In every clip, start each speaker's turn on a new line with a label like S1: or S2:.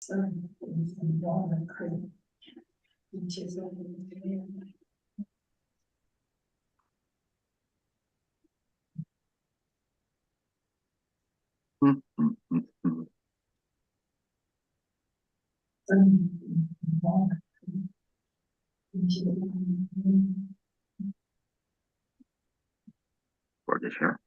S1: For this year.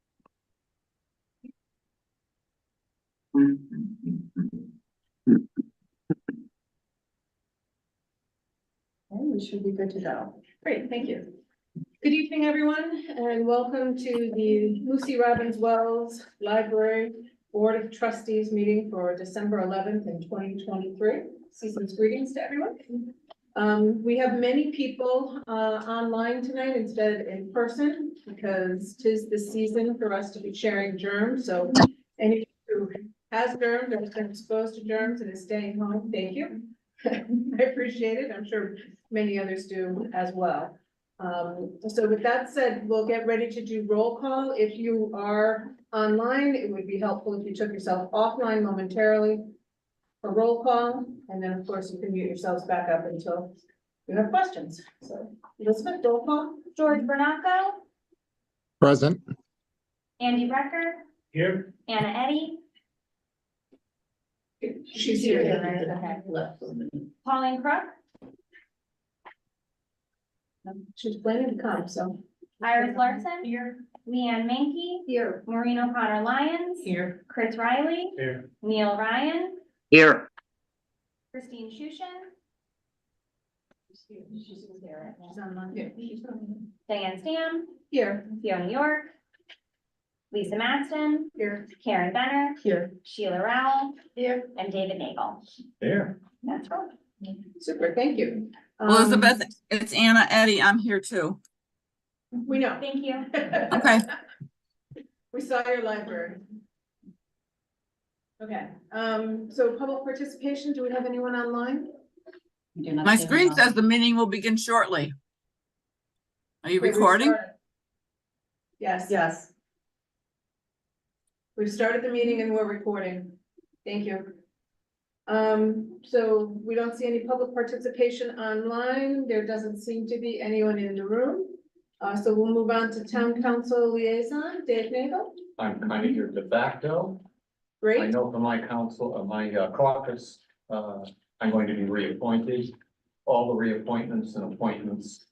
S2: We should be good to go. Great, thank you. Good evening, everyone, and welcome to the Lucy Robbins Wells Library Board of Trustees meeting for December 11th in 2023. Season's greetings to everyone. We have many people online tonight instead of in person because 'tis the season for us to be sharing germs. So anyone who has germs or has been exposed to germs and is staying home, thank you. I appreciate it. I'm sure many others do as well. So with that said, we'll get ready to do roll call. If you are online, it would be helpful if you took yourself offline momentarily for roll call. And then, of course, you can mute yourselves back up until you have questions. So Elizabeth, roll call.
S3: George Bernaco,
S4: Present.
S3: Andy Brecker,
S4: Here.
S3: Anna Eddy,
S2: She's here.
S3: Okay. Pauline Crook,
S2: She's planning to come, so.
S3: Iris Larson, Leanne Mankey,
S2: Here.
S3: Maureen O'Connor Lyons,
S2: Here.
S3: Chris Riley,
S4: Here.
S3: Neil Ryan,
S1: Here.
S3: Christine Shushin,
S2: She's online. Yeah, she's online.
S3: Diane Stam,
S2: Here.
S3: Fiona York, Lisa Maston,
S2: Here.
S3: Karen Benner,
S2: Here.
S3: Sheila Rowell,
S2: Here.
S3: and David Nagel.
S4: Here.
S3: That's right.
S2: Super, thank you.
S5: Elizabeth, it's Anna Eddy. I'm here too.
S2: We know.
S3: Thank you.
S5: Okay.
S2: We saw your library. Okay, so public participation, do we have anyone online?
S5: My screen says the meeting will begin shortly. Are you
S2: Okay, we've
S5: recording?
S2: started. Yes. Yes. We've started the meeting and we're recording. Thank you. So we don't see any public participation online. There doesn't seem to be anyone in the room. So we'll move on to town council liaison, Dave Nagel.
S6: I'm kind of your de facto. I
S2: Great,
S6: know for my council, my caucus, I'm going to be reappointed. All the reappointments and appointments,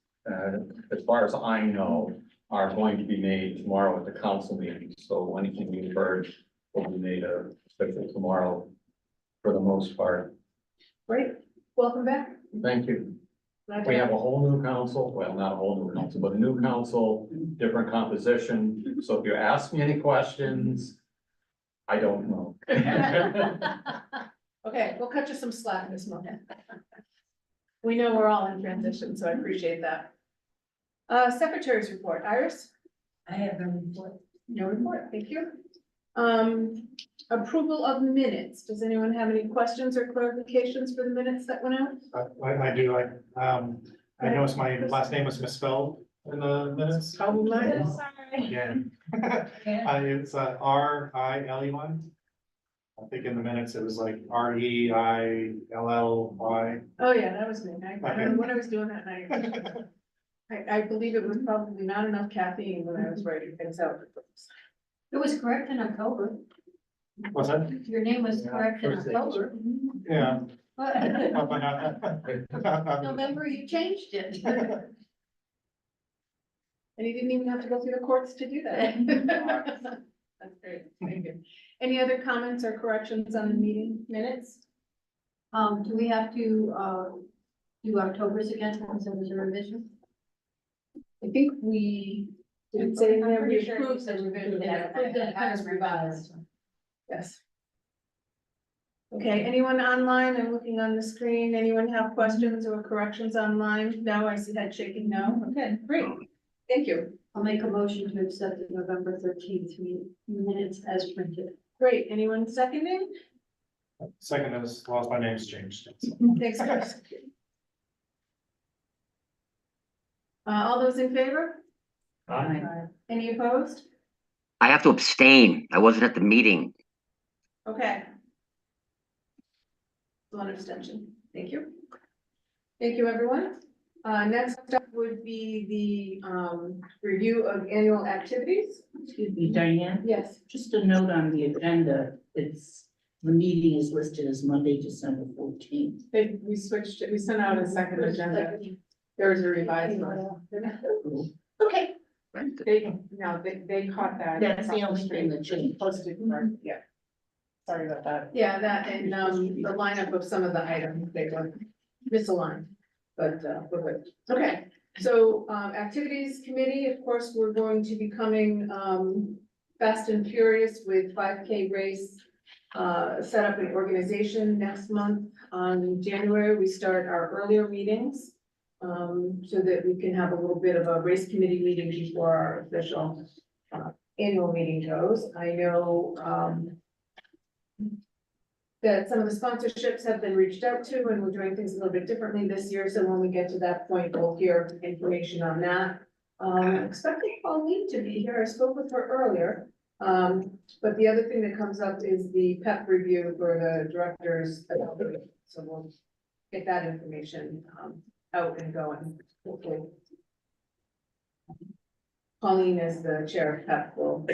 S6: as far as I know, are going to be made tomorrow at the council meeting. So anything you've heard will be made official tomorrow for the most part.
S2: great. Welcome back.
S6: Thank you.
S2: Glad to
S6: We
S2: have
S6: have a whole new council, well, not a whole new council, but a new council, different composition. So if you ask me any questions, I don't know.
S2: Okay, we'll cut you some slack this moment. We know we're all in transition, so I appreciate that. Secretary's report, Iris?
S7: I have no report.
S2: No report, thank you. Approval of minutes. Does anyone have any questions or clarifications for the minutes that went out?
S4: I do. I noticed my last name was misspelled in the minutes.
S2: Problematic.
S3: Sorry.
S4: Again. It's Riley. I think in the minutes it was like Reill.
S2: Oh, yeah, that was me. I don't know what I was doing that night. I believe it was probably not enough caffeine when I was writing things out.
S7: It was correct in October.
S4: What's that?
S7: Your name was correct in
S6: First
S7: October.
S4: Yeah.
S7: But November, you changed it.
S2: And you didn't even have to go through the courts to do that. That's great, thank you. Any other comments or corrections on the meeting minutes?
S7: Do we have to, do October's again, since there was a revision?
S2: I think we did say
S3: I'm
S2: that we
S3: pretty sure
S2: approved
S3: we
S2: the
S3: said
S2: revision.
S3: we approved it
S2: As revised. Yes. Okay, anyone online? I'm looking on the screen. Anyone have questions or corrections online? No, I see head shaking no. Okay, great. Thank you.
S7: I'll make a motion to accept the November 13th minutes as printed.
S2: Great. Anyone seconding?
S4: Second is, well, my name's changed.
S2: Thanks, Chris. All those in favor? Any opposed?
S1: I have to abstain. I wasn't at the meeting.
S2: Okay. One abstention. Thank you. Thank you, everyone. Next up would be the review of annual activities.
S8: Excuse me, Diane,
S2: Yes.
S8: just a note on the agenda, the meeting is listed as Monday, December 14th.
S2: We switched it. We sent out a second agenda. There was a revised one.
S8: Okay,
S2: They caught that.
S8: that's the only thing that changed.
S2: Posted, yeah. Sorry about that. Yeah, that and the lineup of some of the items, they were misaligned, but we're good. Okay, so activities committee, of course, we're going to be coming fast and furious with 5K race. Set up an organization next month. On January, we start our earlier meetings. So that we can have a little bit of a race committee meeting before our official annual meeting goes. I know that some of the sponsorships have been reached out to, and we're doing things a little bit differently this year. So when we get to that point, we'll hear information on that. Expecting Pauline to be here. I spoke with her earlier. But the other thing that comes up is the PEP review for the directors. So we'll get that information out and going, hopefully. Pauline is the chair of PEP will.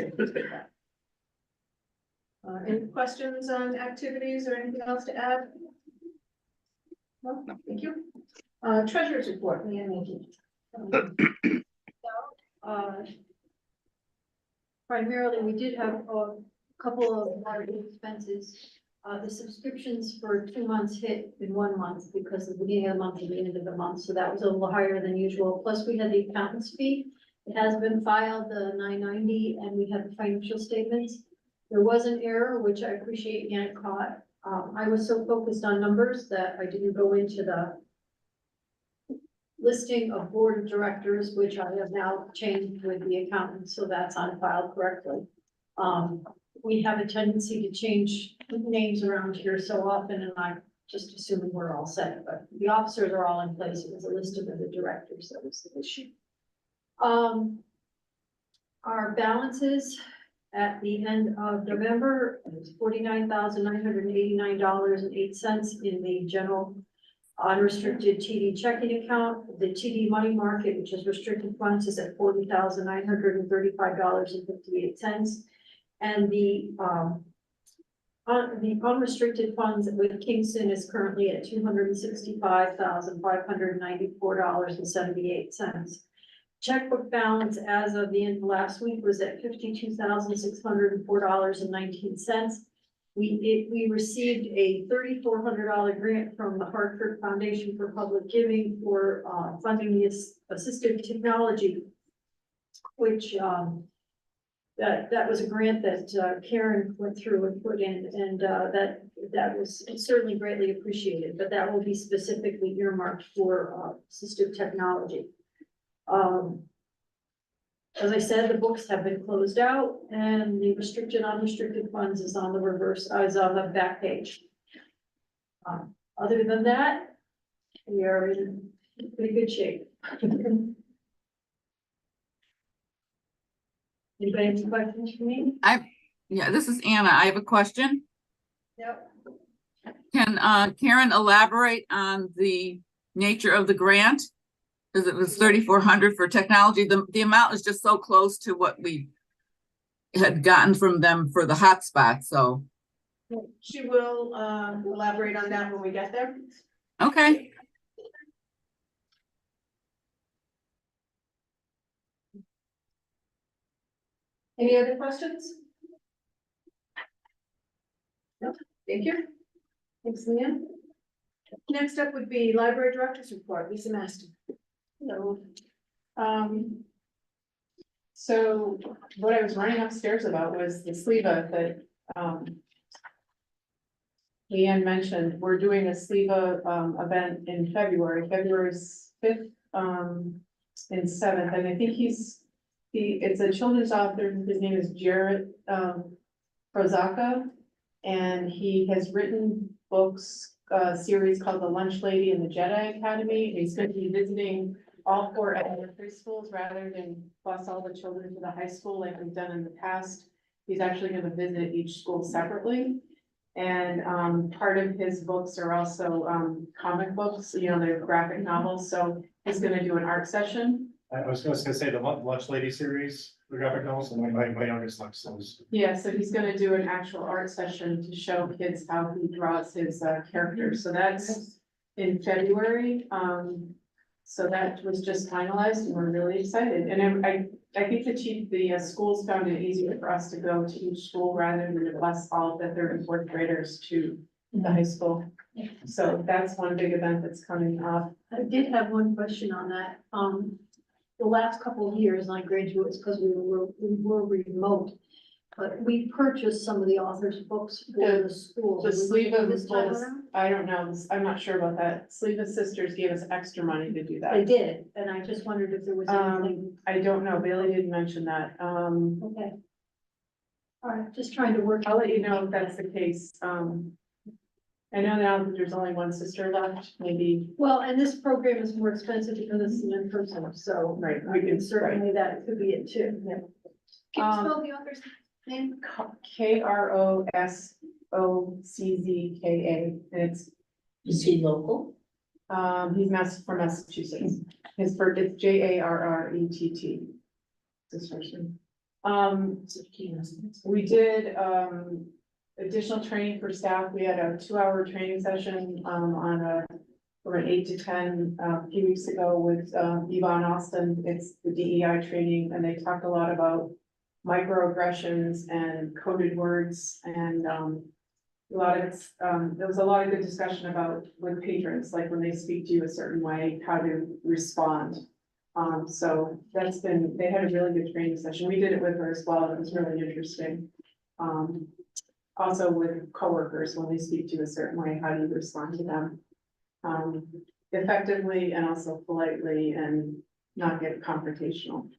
S2: Any questions on activities or anything else to add? No, thank you. Treasurer's report, Leanne, thank you.
S7: Primarily, we did have a couple of large expenses. The subscriptions for 2 months hit in 1 month because of the beginning of the month and the end of the month, so that was a little higher than usual. Plus, we had the accountant's fee. It has been filed, the 990, and we have the financial statements. There was an error, which I appreciate Janet caught. I was so focused on numbers that I didn't go into the listing of board of directors, which I have now changed with the accountant, so that's on file correctly. We have a tendency to change names around here so often, and I'm just assuming we're all set, but the officers are all in place. It was a list of the directors that was the issue. Our balances at the end of November is $49,989.08 in the general unrestricted TD checking account. The TD money market, which is restricted funds, is at $40,935.58. And the unrestricted funds with Kingston is currently at $265,594.78. Checkbook balance as of the end of last week was at $52,604.19. We received a $3,400 grant from the Hartford Foundation for Public Giving for funding the assistive technology, which that was a grant that Karen went through and put in, and that was certainly greatly appreciated, but that will be specifically earmarked for assistive technology. As I said, the books have been closed out, and the restricted unrestricted funds is on the is on the back page. Other than that, we are in pretty good shape. Anybody have any questions for me?
S5: Yeah, this is Anna. I have a question.
S2: Yep.
S5: Can Karen elaborate on the nature of the grant? Because it was 3,400 for technology. The amount is just so close to what we had gotten from them for the hotspot. So
S2: She will elaborate on that when we get there.
S5: okay.
S2: Any other questions? No, thank you. Thanks, Leanne. Next up would be library director's report, Lisa Maston.
S9: Hello. So what I was running upstairs about was the SLEVA that, Leanne mentioned. We're doing a SLEVA, event in February 5th, and 7th, and I think it's a children's author. His name is Jarrett, Prozaka, and he has written books, a series called The Lunch Lady and the Jedi Academy. He's going to be visiting all 4 elementary schools rather than bus all the children to the high school like we've done in the past. He's actually going to visit each school separately. And, part of his books are also, comic books, you know, they're graphic novels, so he's gonna do an art session.
S4: I was just gonna say the Lunch Lady series, the graphic novels, and my youngest likes those.
S9: Yeah, so he's gonna do an actual art session to show kids how he draws his, characters, so that's in February. So that was just finalized and we're really excited. And I think the schools found it easier for us to go to each school rather than to bus all the third and fourth graders to the high school. So that's one big event that's coming up.
S7: I did have one question on that. The last couple of years, and I graduated because we were remote, but we purchased some of the author's books for the schools.
S9: The sleeve of
S7: This time
S9: this,
S7: around?
S9: I don't know, I'm not sure about that. Sleeve of Sisters gave us extra money to do
S7: They
S9: that.
S7: did, and I just wondered if there was anything,
S9: I don't know, Bailey didn't mention that.
S7: okay. All right, just trying to work.
S9: I'll let you know if that's the case. I know now that there's only one sister left, maybe,
S7: Well, and this program is more expensive because it's an in-person, so.
S9: right,
S7: I
S9: we
S7: mean,
S9: can
S7: certainly that could be it too. Yeah. Can you
S9: Um,
S7: spell the author's name?
S9: KROSOCZKA, and it's,
S8: Is he local?
S9: he's from Massachusetts. His first, it's JARRETT. His first name. We did, additional training for staff. We had a 2-hour training session, from 8 to 10, a few weeks ago with, Yvonne Austin. It's the DEI training, and they talked a lot about microaggressions and coded words, and, there was a lot of good discussion about with patrons, like when they speak to you a certain way, how to respond. So they had a really good training session. We did it with her as well. It was really interesting. Also with coworkers, when they speak to you a certain way, how do you respond to them? Effectively and also politely and not get confrontational.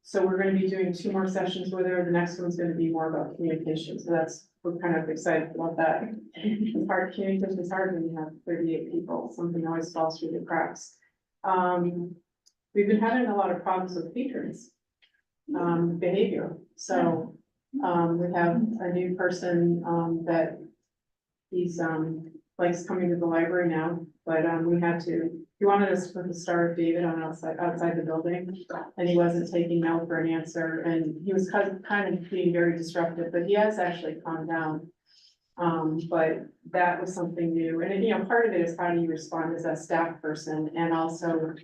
S9: So we're gonna be doing 2 more sessions with her. The next one's gonna be more about communication, so we're kind of excited about that. It's hard, communication is hard when you have 38 people, something always falls through the cracks. We've been having a lot of problems with patrons, behavior, so, we have a new person, that he's, likes coming to the library now, but, he wanted us to put the Star of David on outside the building, and he wasn't taking no for an answer, and he was kind of being very disruptive, but he has actually calmed down. But that was something new, and you know, part of it is how do you respond as a staff person, and also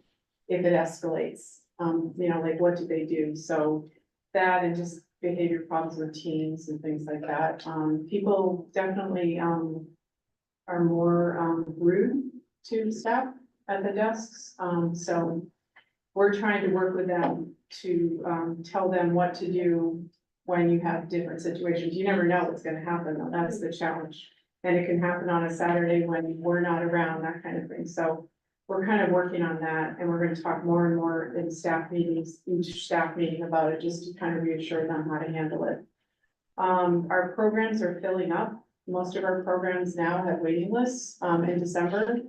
S9: if it escalates, you know, like what do they do? So that and just behavior problems with teams and things like that. People definitely, are more, rude to staff at the desks. So we're trying to work with them to, tell them what to do when you have different situations. You never know what's gonna happen, though. That's the challenge. And it can happen on a Saturday when we're not around, that kind of thing. So we're kind of working on that, and we're gonna talk more and more in staff meetings, each staff meeting about it, just to kind of reassure them how to handle it. Our programs are filling up. Most of our programs now have waiting lists, in December.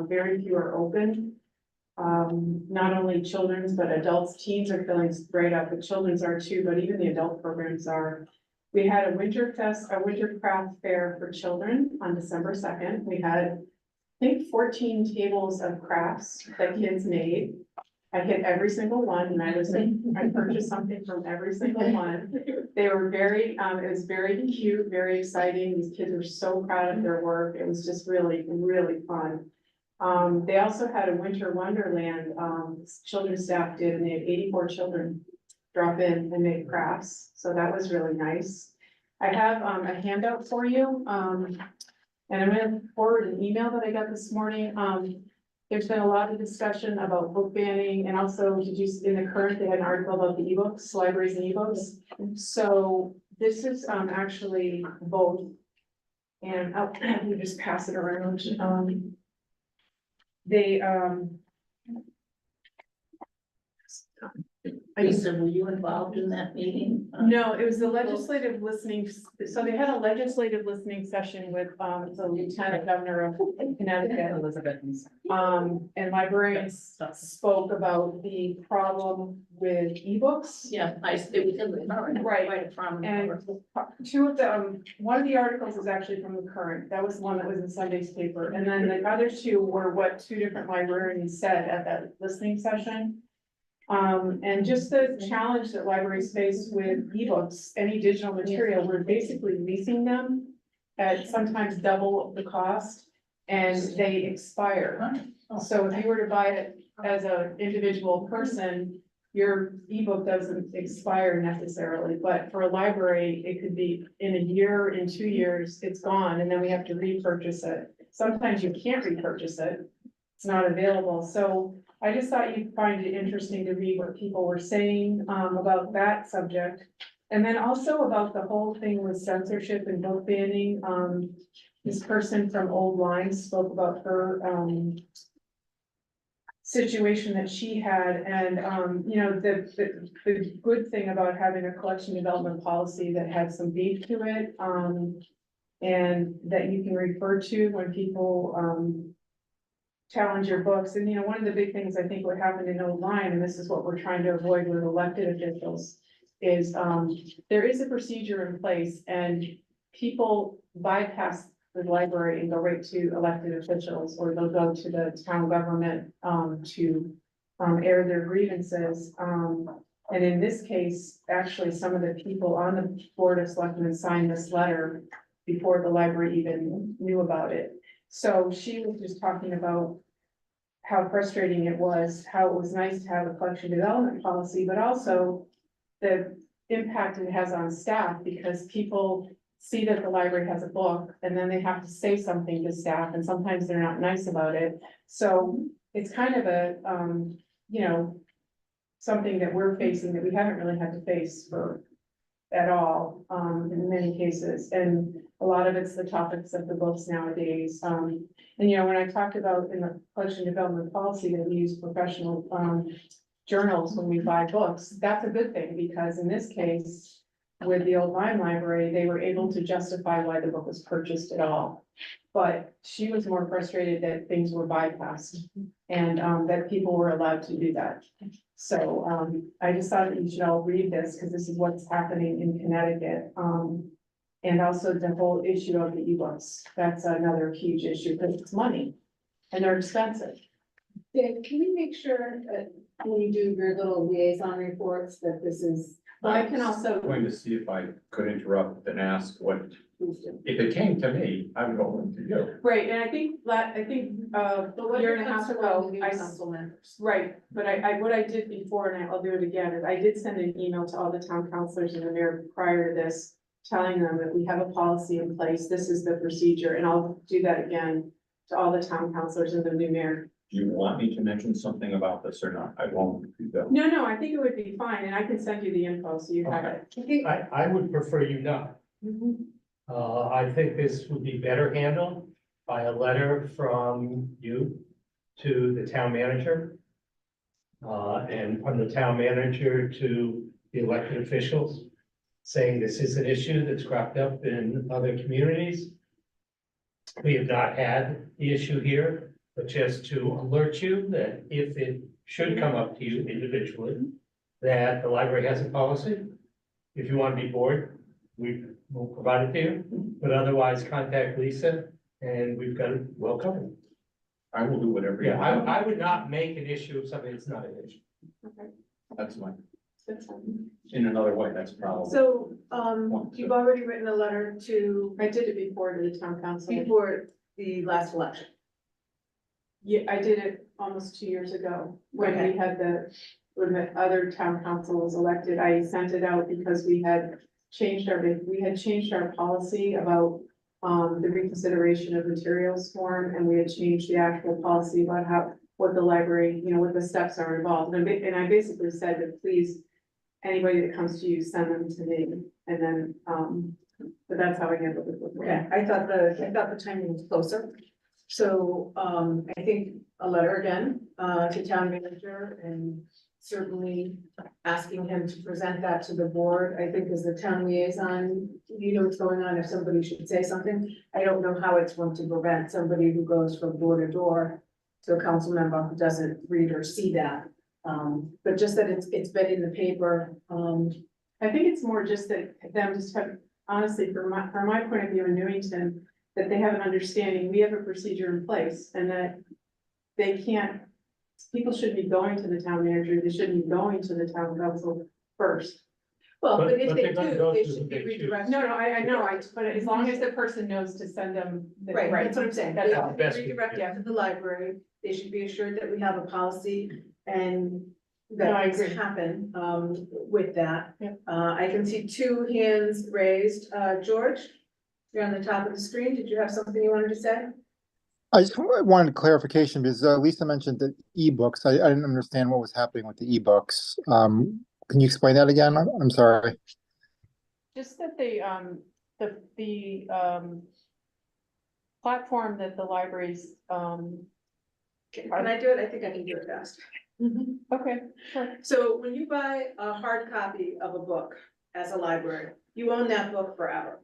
S9: Very few are open. Not only children's, but adults, teens are filling right up, but children's are too, but even the adult programs are. We had a winter craft fair for children on December 2nd. We had, I think, 14 tables of crafts that kids made. I hit every single one, and I purchased something from every single one. They were very, it was very cute, very exciting. These kids were so proud of their work. It was just really, really fun. They also had a winter wonderland, children's staff did, and they had 84 children drop in and make crafts. So that was really nice. I have, a handout for you. And I'm gonna forward an email that I got this morning. There's been a lot of discussion about book banning, and also, in the current, they had an article about the ebooks, libraries and ebooks. So this is, actually both. And I'll you just pass it around.
S8: Lisa, were you involved in that meeting?
S9: No, it was the legislative listening, so they had a legislative listening session with, the Lieutenant Governor of Connecticut.
S8: Elizabeth.
S9: And librarians spoke about the problem with ebooks.
S8: Yeah, it was in the current.
S9: Right.
S8: From.
S9: And two of them, one of the articles is actually from the Current, that was the one that was in Sunday's paper, and then the other two were what two different librarians said at that listening session. And just the challenge that libraries face with ebooks, any digital material, we're basically leasing them at sometimes double the cost, and they expire. So if you were to buy it as an individual person, your ebook doesn't expire necessarily, but for a library, it could be in a year, in 2 years, it's gone, and then we have to repurchase it. Sometimes you can't repurchase it, it's not available, so I just thought you'd find it interesting to read what people were saying, about that subject. And then also about the whole thing with censorship and book banning, this person from Old Lines spoke about her, situation that she had, and, you know, the good thing about having a collection development policy that had some beef to it, and that you can refer to when people, challenge your books. And, you know, one of the big things I think what happened in Old Line, and this is what we're trying to avoid with elected officials, is, there is a procedure in place, and people bypass the library and go right to elected officials, or they'll go to the town government, to air their grievances. And in this case, actually, some of the people on the Board of Selectmen signed this letter before the library even knew about it. So she was just talking about how frustrating it was, how it was nice to have a collection development policy, but also the impact it has on staff, because people see that the library has a book, and then they have to say something to staff, and sometimes they're not nice about it. So it's kind of a, you know, something that we're facing that we haven't really had to face for at all, in many cases, and a lot of it's the topics of the books nowadays. And, you know, when I talked about in the collection development policy that we use professional, journals when we buy books, that's a good thing, because in this case, with the Old Lyme Library, they were able to justify why the book was purchased at all. But she was more frustrated that things were bypassed, and, that people were allowed to do that. So, I just thought that you should all read this, because this is what's happening in Connecticut. And also the whole issue of the ebooks, that's another huge issue, because it's money, and they're expensive.
S2: Dave, can we make sure that when you do your little liaison reports, that this is,
S9: Well, I can also,
S6: I'm going to see if I could interrupt and ask what, if it came to me, I would go into you.
S9: right, and I think, a year and a half ago,
S2: council members.
S9: right, but what I did before, and I'll do it again, is I did send an email to all the town councilors and the mayor prior to this, telling them that we have a policy in place, this is the procedure, and I'll do that again to all the town councilors and the new mayor.
S6: Do you want me to mention something about this or not? I won't.
S9: No, I think it would be fine, and I can send you the info, so you have it.
S10: I would prefer you not. I think this would be better handled by a letter from you to the town manager. And from the town manager to the elected officials, saying this is an issue that's cropped up in other communities. We have not had the issue here, but just to alert you that if it should come up to you individually, that the library has a policy. If you want to be bored, we will provide it to you, but otherwise contact Lisa and we've got it well covered.
S6: I will do whatever. you
S10: Yeah,
S6: want.
S10: I would not make an issue of something that's not an issue.
S6: That's my,
S9: That's fine.
S6: in another way, that's probably.
S2: So, you've already written a letter to,
S9: I did it before to the town council.
S2: before the last election.
S9: Yeah, I did it almost 2 years ago, when we had when the other town council was elected. I sent it out because we had changed our policy about the reconsideration of materials form, and we had changed the actual policy about what the library, you know, what the steps are involved. And I basically said that please, anybody that comes to you, send them to me, and then, but that's how I handled it before.
S2: Okay, I thought the timing was closer. So, I think a letter again, to town manager and certainly asking him to present that to the board. I think as the town liaison, you know what's going on if somebody should say something. I don't know how it's going to prevent somebody who goes from door to door to a council member who doesn't read or see that. But just that it's been in the paper,
S9: I think it's more just that them just have, honestly, from my point of view in Newington, that they have an understanding, we have a procedure in place and that they can't, people shouldn't be going to the town manager, they shouldn't be going to the town council first.
S2: well, but if
S10: But
S2: they
S10: they're gonna
S2: do,
S10: go
S2: they
S10: through
S2: should
S10: the
S2: be
S10: big shoes.
S2: redirected.
S9: No, I know, but as long as the person knows to send them.
S2: Right, that's what I'm saying. They
S9: That's
S2: have
S9: all.
S2: to be
S10: Best we can
S2: redirected to the library. They should be assured that we have a policy and
S9: No, I
S2: that things
S9: agree.
S2: happen, with that.
S9: Yep.
S2: I can see two hands raised. George, you're on the top of the screen. Did you have something you wanted to say?
S11: I just wanted clarification because Lisa mentioned the ebooks. I didn't understand what was happening with the ebooks. Can you explain that again? I'm sorry.
S9: Just that the platform that the libraries,
S2: Can I do it? I think I can do it fast.
S9: okay, sure.
S2: So when you buy a hard copy of a book as a library, you own that book forever.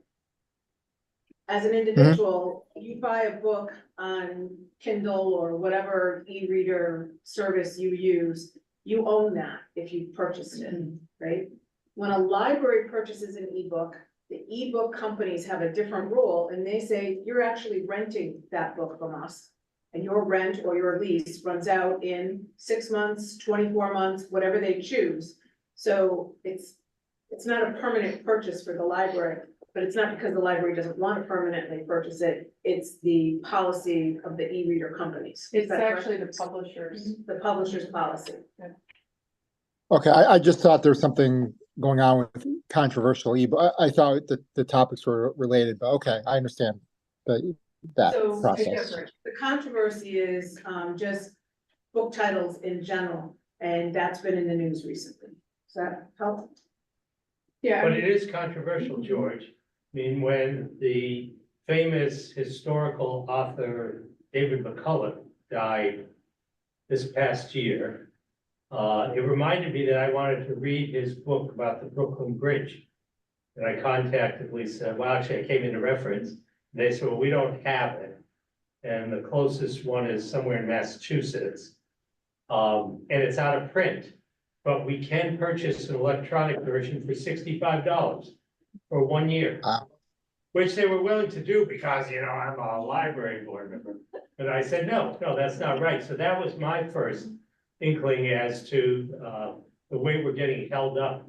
S2: As an individual, you buy a book on Kindle or whatever e-reader service you use, you own that if you purchased it, right? When a library purchases an ebook, the ebook companies have a different rule and they say, you're actually renting that book from us. And your rent or your lease runs out in 6 months, 24 months, whatever they choose. So it's not a permanent purchase for the library, but it's not because the library doesn't want to permanently purchase it. It's the policy of the e-reader companies. Is
S9: It's
S2: that correct?
S9: actually the publishers.
S2: The publisher's policy.
S11: Okay, I just thought there was something going on with controversial ebook. I thought that the topics were related, but okay, I understand that
S2: So
S11: process.
S2: the controversy is just book titles in general, and that's been in the news recently. Does that help?
S9: Yeah,
S10: But it is controversial, George. I mean, when the famous historical author David McCullough died this past year, it reminded me that I wanted to read his book about the Brooklyn Bridge. And I contacted Lisa, well, actually, I came into reference, and they said, well, we don't have it. And the closest one is somewhere in Massachusetts. And it's out of print, but we can purchase an electronic version for $65 for 1 year.
S11: Wow.
S10: Which they were willing to do because, you know, I'm a library board member. But I said, no, that's not right. So that was my first inkling as to the way we're getting held up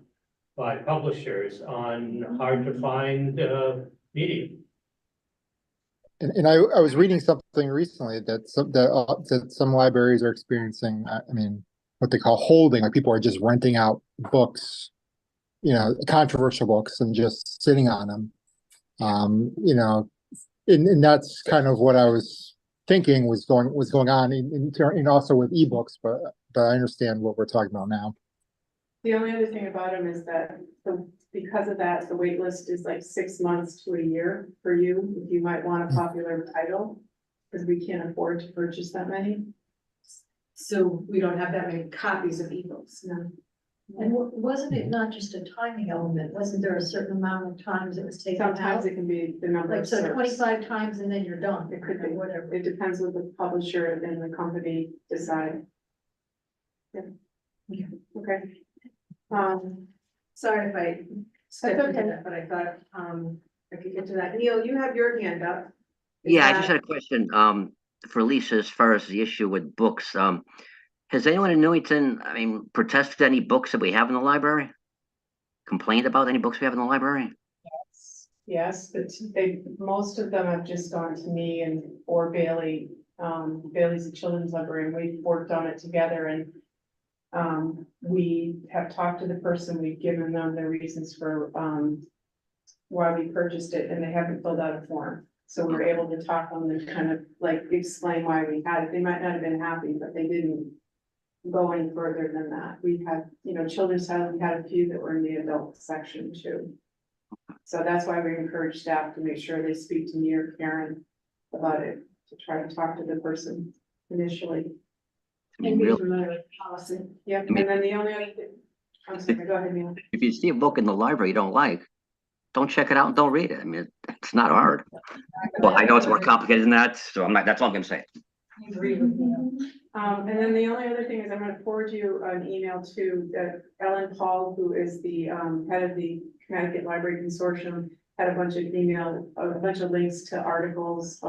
S10: by publishers on hard to find media.
S11: And I was reading something recently that some libraries are experiencing, I mean, what they call holding, like people are just renting out books, you know, controversial books and just sitting on them. You know, and that's kind of what I was thinking was going on in also with ebooks, but I understand what we're talking about now.
S9: the only other thing about them is that because of that, the wait list is like 6 months to a year for you, if you might want a popular title. Because we can't afford to purchase that many.
S2: So we don't have that many copies of ebooks.
S9: No.
S7: And wasn't it not just a timing element? Wasn't there a certain amount of times it was taken
S9: Sometimes
S7: out?
S9: it can be the number
S7: Like,
S9: of
S7: so
S9: serves.
S7: 25 times and then you're done.
S9: It could be,
S7: Whatever.
S9: it depends what the publisher and the company decide. Yeah. Okay.
S2: Sorry if I skipped
S9: That's
S2: into
S9: okay.
S2: that, but I thought, I could get to that. Neil, you have your hand up. Is
S1: Yeah, I
S2: that-
S1: just had a question, for Lisa, as far as the issue with books. Has anyone in Newington, I mean, protested any books that we have in the library? Complained about any books we have in the library?
S9: Yes, but most of them have just gone to me or Bailey. Bailey's a children's library and we've worked on it together and we have talked to the person, we've given them the reasons for why we purchased it and they haven't filled out a form. So we're able to talk on them and kind of like explain why we had it. They might not have been happy, but they didn't go any further than that. We had, you know, children's title, we had a few that were in the adult section too. So that's why we encourage staff to make sure they speak to me or Karen about it, to try to talk to the person initially.
S1: I mean,
S2: And be
S1: really,
S2: familiar with policy. Yep,
S1: I mean-
S2: and then the only other thing, I'm sorry, go ahead, Neil.
S1: if you see a book in the library you don't like, don't check it out and don't read it. I mean, it's not hard. Well, I know it's more complicated than that, so that's all I'm gonna say.
S2: And then the only other thing is I'm gonna forward you an email to Ellen Paul, who is the head of the Connecticut Library Consortium, had a bunch of links to articles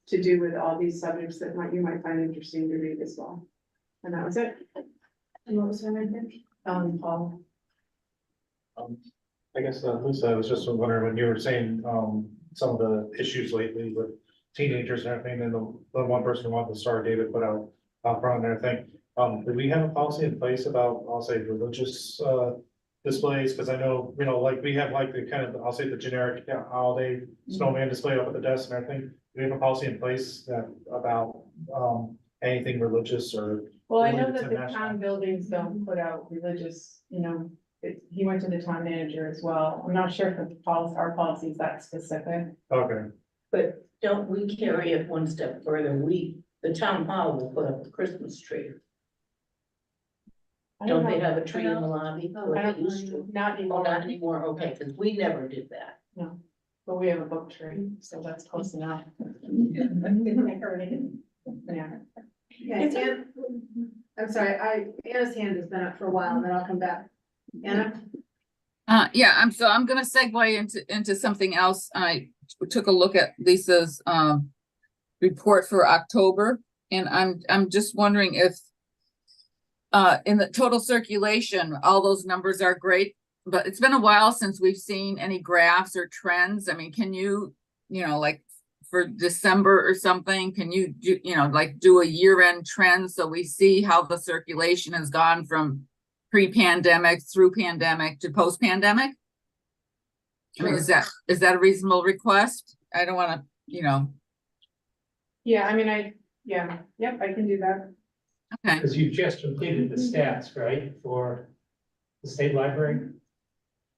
S2: to do with all these subjects that you might find interesting to read as well. And that was it. And what was her name? Ellen Paul.
S4: I guess, Lisa, I was just wondering when you were saying, some of the issues lately with teenagers and everything, and the one person who wanted to start, David, put out front and everything. Do we have a policy in place about, I'll say, religious, displays? Cause I know, like we have like the kind of, I'll say the generic holiday snowman display up at the desk and everything. Do we have a policy in place that about, anything religious or?
S9: Well, I know
S4: related
S9: that
S4: to
S9: the
S4: national-
S9: town buildings don't put out religious, he went to the town manager as well. I'm not sure if the policy, our policy is that specific.
S4: Okay,
S8: But don't we carry it one step further? The town hall will put up the Christmas tree. Don't they have a tree in the lobby? Or
S9: I
S8: they used to?
S9: Not
S8: Oh,
S9: anymore,
S8: not anymore, okay, because we never did that.
S9: but we have a book tree, so that's close enough. Yeah.
S2: Okay, Ann, I'm sorry, Anna's hand has been up for a while, and then I'll come back. Anna?
S5: Yeah, I'm gonna segue into something else. I took a look at Lisa's report for October, and I'm just wondering if in the total circulation, all those numbers are great, but it's been a while since we've seen any graphs or trends. I mean, can you, like for December or something, can you do, like do a year-end trend so we see how the circulation has gone from pre-pandemic through pandemic to post-pandemic? I mean, is that a reasonable request? I don't want to,
S9: Yeah, I mean, yep, I can do that.
S5: okay.
S10: Because you've just completed the stats, right, for the state library?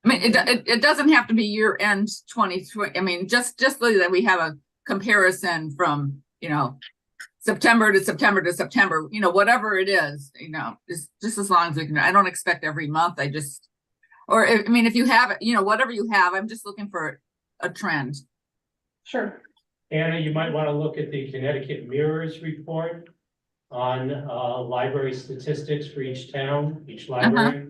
S5: I mean, it doesn't have to be year end 2020. I mean, just so that we have a comparison from, September to September to September, whatever it is, just as long as we can. I don't expect every month. If you have it, whatever you have, I'm just looking for a trend.
S9: Sure.
S10: Anna, you might want to look at the Connecticut Mirrors report on library statistics for each town, each library,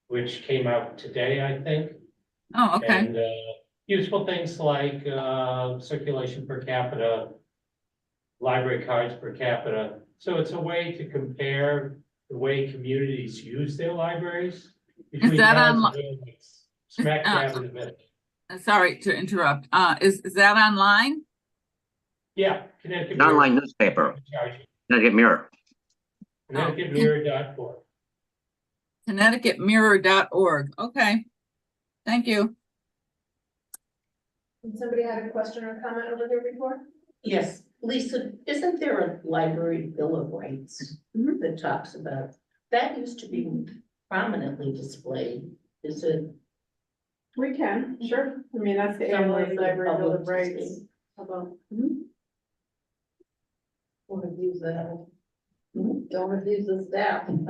S10: which came out today, I think.
S5: Oh, okay.
S10: And useful things like circulation per capita, library cards per capita. So it's a way to compare the way communities use their libraries.
S5: Is that on?
S10: Smack dab in the middle.
S5: Sorry to interrupt. Is that online?
S10: Yeah, Connecticut
S1: An online
S10: Mirror.
S1: newspaper, Connecticut Mirror.
S10: ConnecticutMirror.org.
S5: ConnecticutMirror.org. Okay. Thank you.
S2: Somebody had a question or comment over here before?
S8: Yes, Lisa, isn't there a library bill of rights that talks about, that used to be prominently displayed, is it?
S2: We can, sure. I mean, that's the
S8: Somewhere
S2: ALA
S8: for the
S2: Library Bill
S8: public
S2: of
S8: to
S2: Rights.
S8: see.
S2: How about?
S8: Don't abuse that. Don't abuse the staff.
S2: Put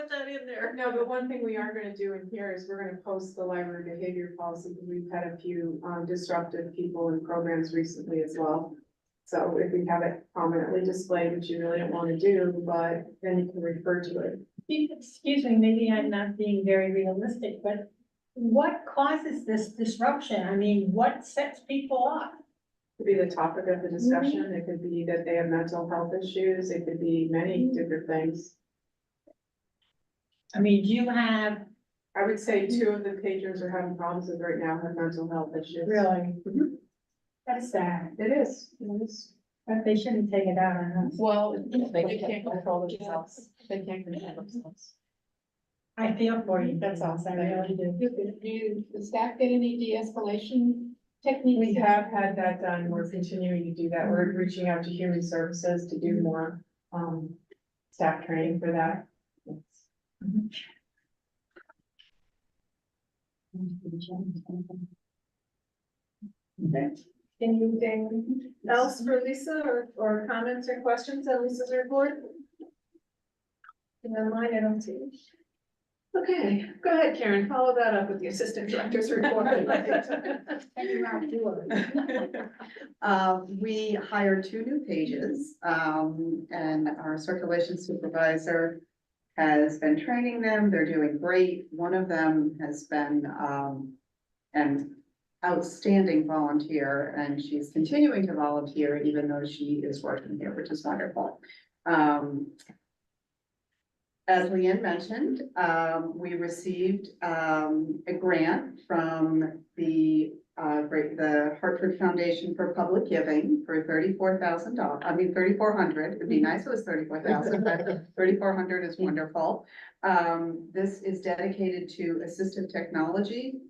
S2: that in there.
S9: No, but one thing we are gonna do in here is we're gonna post the library behavior policy, because we've had a few disruptive people in programs recently as well. So if we have it prominently displayed, which you really don't wanna do, but then you can refer to it.
S7: Excuse me, maybe I'm not being very realistic, but what causes this disruption? I mean, what sets people off?
S9: Could be the topic of the discussion, it could be that they have mental health issues, it could be many different things.
S7: I mean, do you have
S9: I would say 2 of the patrons are having problems with right now have mental health issues.
S7: really,
S9: Mhm.
S7: that's sad,
S9: It is.
S7: but they shouldn't take it out on us.
S9: Well, they can't control themselves. They can't control themselves.
S7: I feel for you, that's all, I really do.
S2: Do the staff get any de-escalation techniques?
S9: We have had that done. We're continuing to do that. We're reaching out to human services to do more, staff training for that.
S2: Anything else for Lisa or comments or questions on Lisa's report? In mine, I don't see. Okay, go ahead, Karen, follow that up with the assistant director's report.
S12: We hired 2 new pages, and our circulation supervisor has been training them. They're doing great. One of them has been, an outstanding volunteer, and she's continuing to volunteer even though she is working here, which is wonderful. As Leanne mentioned, we received a grant from the Hartford Foundation for Public Giving for $34,000. I mean, 3,400. It'd be nice if it was 34,000, but 3,400 is wonderful. This is dedicated to assistive technology.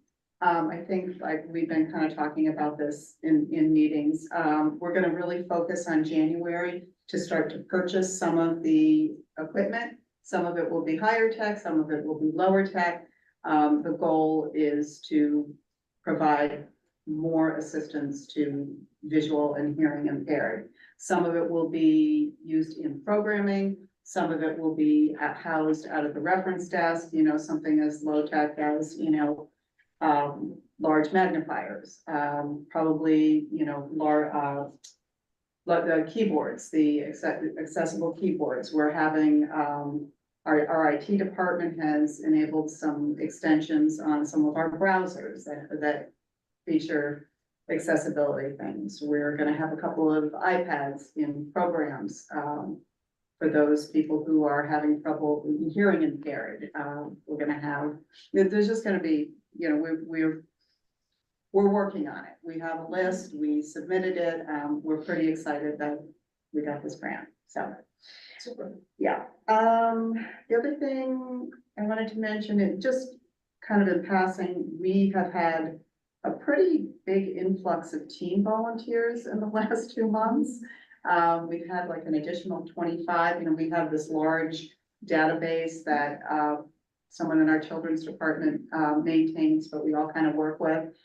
S12: I think we've been kind of talking about this in meetings. We're going to really focus on January to start to purchase some of the equipment. Some of it will be higher tech, some of it will be lower tech. The goal is to provide more assistance to visual and hearing impaired. Some of it will be used in programming. Some of it will be housed out of the reference desk, something as low tech as, large magnifiers, probably, the keyboards, the accessible keyboards. We're having, our IT department has enabled some extensions on some of our browsers that feature accessibility things. We're gonna have a couple of iPads in programs, for those people who are having trouble hearing impaired. We're gonna have, there's just gonna be, we're working on it. We have a list, we submitted it. We're pretty excited that we got this grant, so.
S2: Super.
S12: Yeah, the other thing I wanted to mention, it just kind of in passing, we have had a pretty big influx of teen volunteers in the last 2 months. We've had like an additional 25, we have this large database that someone in our children's department maintains, but we all kind of work with.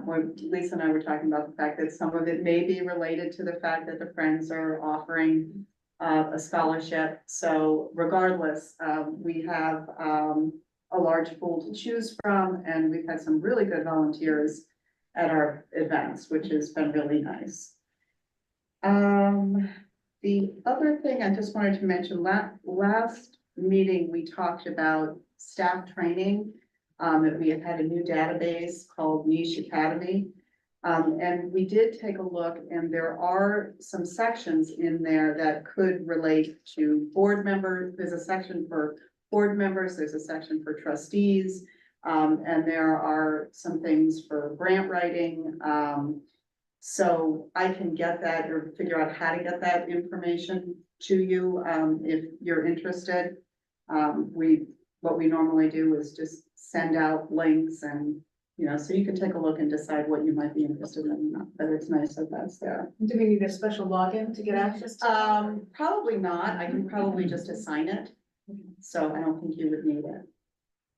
S12: When Lisa and I were talking about the fact that some of it may be related to the fact that the Friends are offering a scholarship. So regardless, we have a large pool to choose from, and we've had some really good volunteers at our events, which has been really nice. The other thing I just wanted to mention, last meeting, we talked about staff training, that we had a new database called Niche Academy. And we did take a look, and there are some sections in there that could relate to board members. There's a section for board members, there's a section for trustees, and there are some things for grant writing. So I can get that or figure out how to get that information to you, if you're interested. What we normally do is just send out links and, so you can take a look and decide what you might be interested in, but it's nice that that's there.
S2: Do we need a special login to get access to?
S12: Probably not. I can probably just assign it. So I don't think you would need it.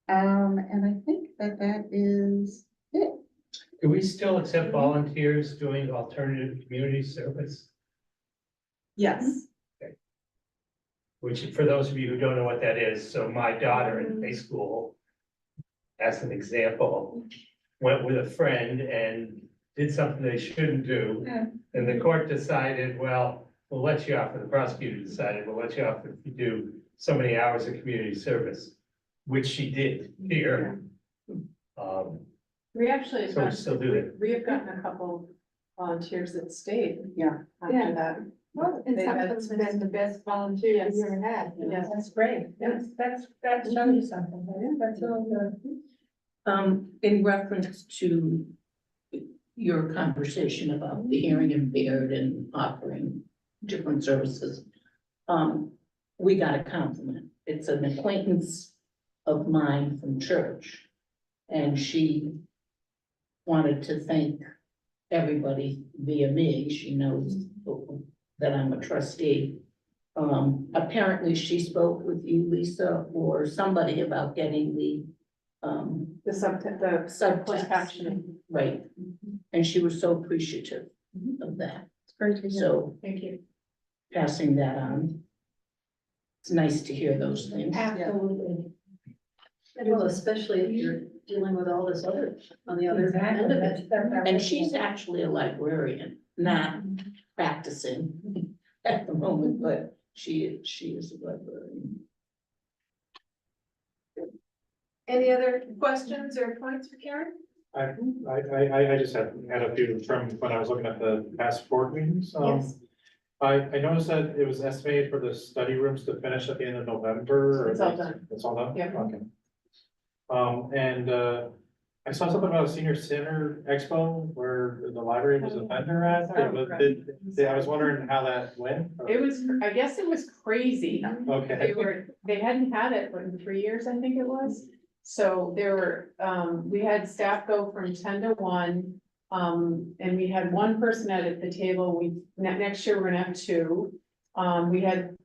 S12: And I think that is it.
S10: Do we still accept volunteers doing alternative community service?
S12: Yes.
S10: Which, for those of you who don't know what that is, so my daughter in high school, as an example, went with a friend and did something they shouldn't do. And the court decided, well, we'll let you off, and the prosecutor decided, we'll let you off if you do so many hours of community service, which she did here.
S9: We actually,
S10: So we still do it.
S9: we have gotten a couple volunteers that stayed.
S12: Yeah.
S9: After that.
S2: Well, and some of them's been the best volunteers you ever had.
S9: Yes.
S2: That's great. That shows you something. Yeah, that's all good.
S8: In reference to your conversation about the hearing impaired and offering different services, we got a compliment. It's an acquaintance of mine from church, and she wanted to thank everybody via me. She knows that I'm a trustee. Apparently she spoke with you, Lisa, or somebody about getting the
S9: The subtext,
S8: subtext.
S9: captioning.
S8: Right. And she was so appreciative of that.
S2: It's great to hear.
S8: So
S2: Thank you.
S8: passing that on. It's nice to hear those things.
S7: Absolutely. Well, especially if you're dealing with all this other, on the other end of it.
S8: And she's actually a librarian, not practicing at the moment, but she is a librarian.
S2: Any other questions or points for Karen?
S4: I just had a few from when I was looking at the past board meetings.
S2: Yes.
S4: I noticed that it was estimated for the study rooms to finish at the end of November.
S2: It's all done.
S4: It's all done?
S2: Yeah.
S4: Okay. I saw something about a senior center expo where the library was a vendor at. I was wondering how that went. or-
S9: It was, I guess it was crazy.
S4: Okay.
S9: They hadn't had it in 3 years, I think it was. So there were, we had staff go from 10 to 1. And we had one person at the table. Next year, we're gonna have 2. We had,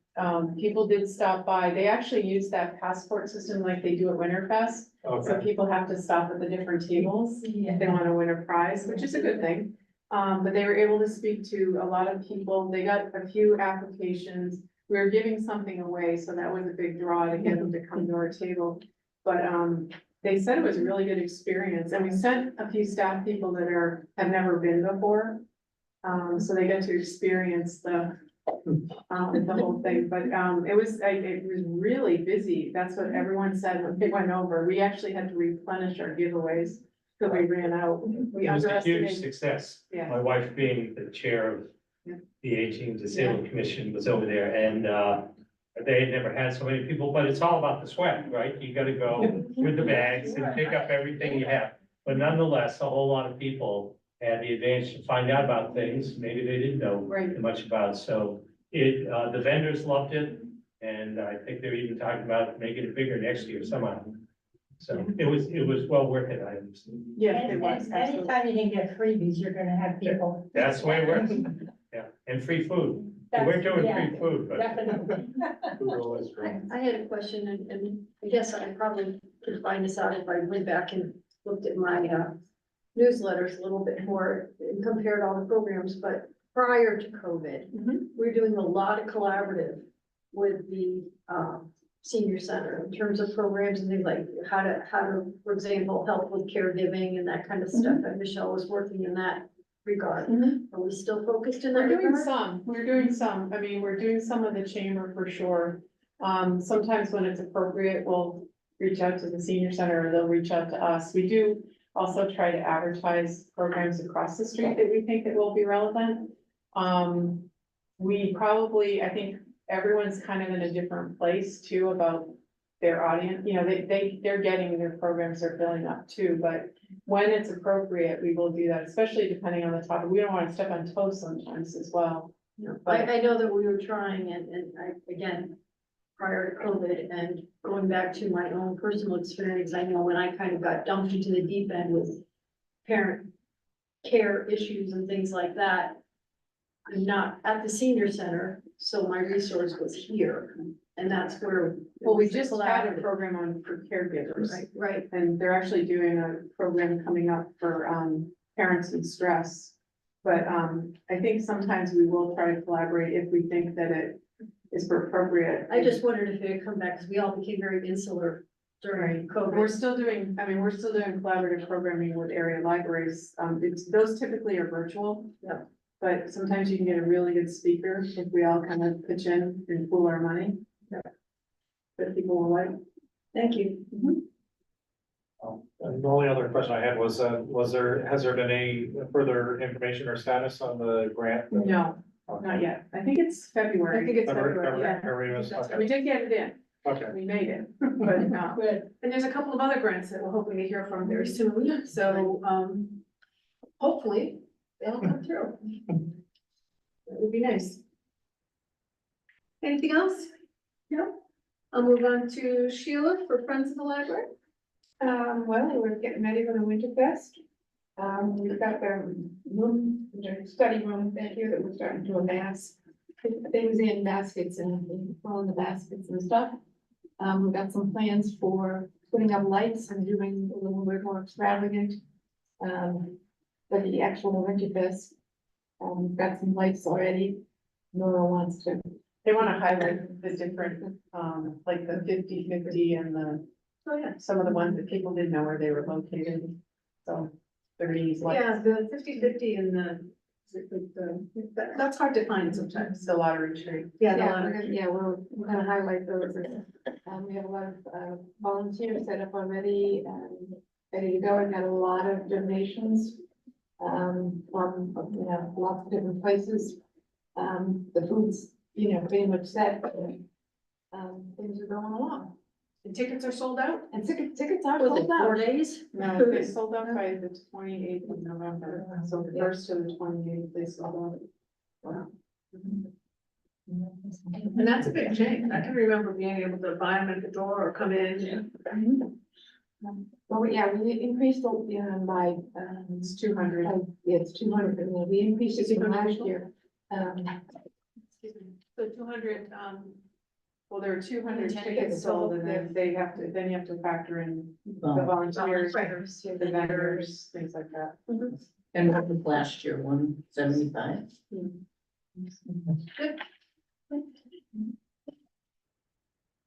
S9: people did stop by. They actually use that passport system like they do at Winterfest. So
S4: Okay.
S9: people have to stop at the different tables if they want to win a prize, which is a good thing. But they were able to speak to a lot of people. They got a few applications. We were giving something away, so that was a big draw to get them to come to our table. But, they said it was a really good experience, and we sent a few staff people that have never been before. So they got to experience the whole thing, but, it was really busy. That's what everyone said when it went over. We actually had to replenish our giveaways, because we ran out. We
S10: It was a huge
S9: underestimated.
S10: success.
S9: Yeah.
S10: My wife being the chair of
S9: Yeah.
S10: the Aging Disabled Commission was over there and, they had never had so many people, but it's all about the sweat, right? You gotta go with the bags and pick up everything you have. But nonetheless, a whole lot of people had the advantage to find out about things maybe they didn't know
S9: Right.
S10: much about. So the vendors loved it. And I think they're even talking about making it bigger next year somehow. So it was well worth it, I understand.
S9: Yes, it was. absolutely.
S7: Anytime you can get freebies, you're gonna have people.
S10: That's the way it works. Yeah, and free food. We're doing free food, but.
S7: Definitely.
S4: Food always great.
S7: I had a question, and I guess I probably could find this out if I went back and looked at my newsletters a little bit more and compared all the programs, but prior to COVID,
S2: Mhm.
S7: we were doing a lot of collaborative with the senior center in terms of programs and things like how to, for example, help with caregiving and that kind of stuff. And Michelle was working in that regard.
S9: Mhm.
S7: Are we still focused in that
S9: We're doing
S7: regard?
S9: some, we're doing some, I mean, we're doing some of the chamber for sure. Sometimes when it's appropriate, we'll reach out to the senior center or they'll reach out to us. We do also try to advertise programs across the street that we think that will be relevant. We probably, I think everyone's kind of in a different place too about their audience, you know, they're getting their programs, they're filling up too, but when it's appropriate, we will do that, especially depending on the topic. We don't want to step on toes sometimes as well.
S7: No, I know that we were trying and again, prior to COVID and going back to my own personal experience, I know when I kind of got dumped into the deep end with parent care issues and things like that. I'm not at the senior center, so my resource was here, and that's where.
S9: Well, we just had a program on for caregivers.
S7: Right,
S9: And they're actually doing a program coming up for parents in stress. But I think sometimes we will try to collaborate if we think that it is appropriate.
S7: I just wondered if it had come back, because we all became very insular during
S9: We're
S7: COVID.
S9: still doing, I mean, we're still doing collaborative programming with area libraries. Those typically are virtual.
S7: Yeah.
S9: But sometimes you can get a really good speaker if we all kind of pitch in and pool our money.
S7: Yeah.
S9: That people will like.
S7: Thank you.
S4: And the only other question I had was has there been any further information or status on the grant?
S9: No, not yet. I think it's February.
S2: I think it's February, yeah.
S4: Everybody was, okay.
S9: We did get it in.
S4: Okay.
S9: We made it, but
S7: Good.
S2: And there's a couple of other grants that we're hoping to hear from very soon, so, hopefully they'll come through. That would be nice. Anything else? No? I'll move on to Sheila for Friends of the Library.
S13: Well, we're getting ready for the winter fest. We've got the room, the study room back here that we're starting to amass things in baskets and all in the baskets and stuff. We've got some plans for putting up lights and doing a little bit more extravagant for the actual Winterfest. Got some lights already. Nora wants to.
S9: They wanna highlight the different, like the 50/50 and the,
S2: Oh, yeah.
S9: some of the ones that people didn't know where they were located. So they're gonna use like
S2: Yeah, the 50/50 and that's hard to find sometimes.
S9: the lottery tree.
S2: Yeah, the
S13: Yeah,
S2: lottery.
S13: we're gonna highlight those. We have a lot of volunteers set up already and ready to go. And got a lot of donations. From, lots of different places. The food's, pretty much set, but, things are going along.
S2: And tickets are sold out?
S13: And tickets are
S12: Was it
S13: sold out.
S12: 4 days?
S9: No, they sold out by the 28th of November, so the first to the 28th, they sold out.
S2: And that's a big change. I can remember being able to buy them at the door or come in.
S13: Well, yeah, we increased the, by,
S9: It's 200.
S13: yeah, it's 200, and we increased it from last year.
S2: So 200,
S9: Well, there are 200
S13: Tickets
S9: tickets sold, and
S13: sold,
S9: then you have to factor in the
S8: Volunteers.
S9: volunteers, the vendors, things like that.
S8: And what was last year, 175?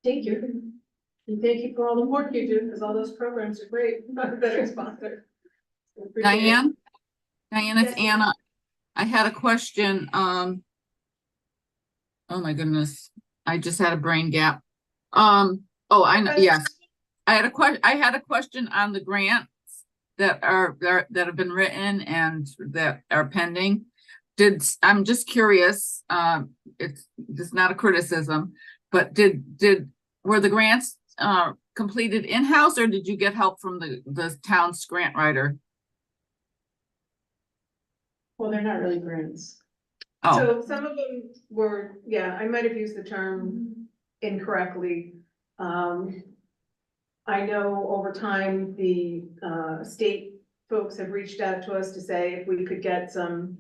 S2: Thank you. And thank you for all the work you do, because all those programs are great. Better sponsor.
S5: Diane? Diane, it's
S2: Yes.
S5: Anna. I had a question, oh my goodness, I just had a brain gap. Oh, I know, yes. I had a question on the grants that that have been written and that are pending. I'm just curious, it's not a criticism, but were the grants completed in-house, or did you get help from the town's grant writer?
S9: Well, they're not really grants.
S5: Oh,
S2: So some of them were, yeah, I might have used the term incorrectly. I know over time, the state folks have reached out to us to say if we could get some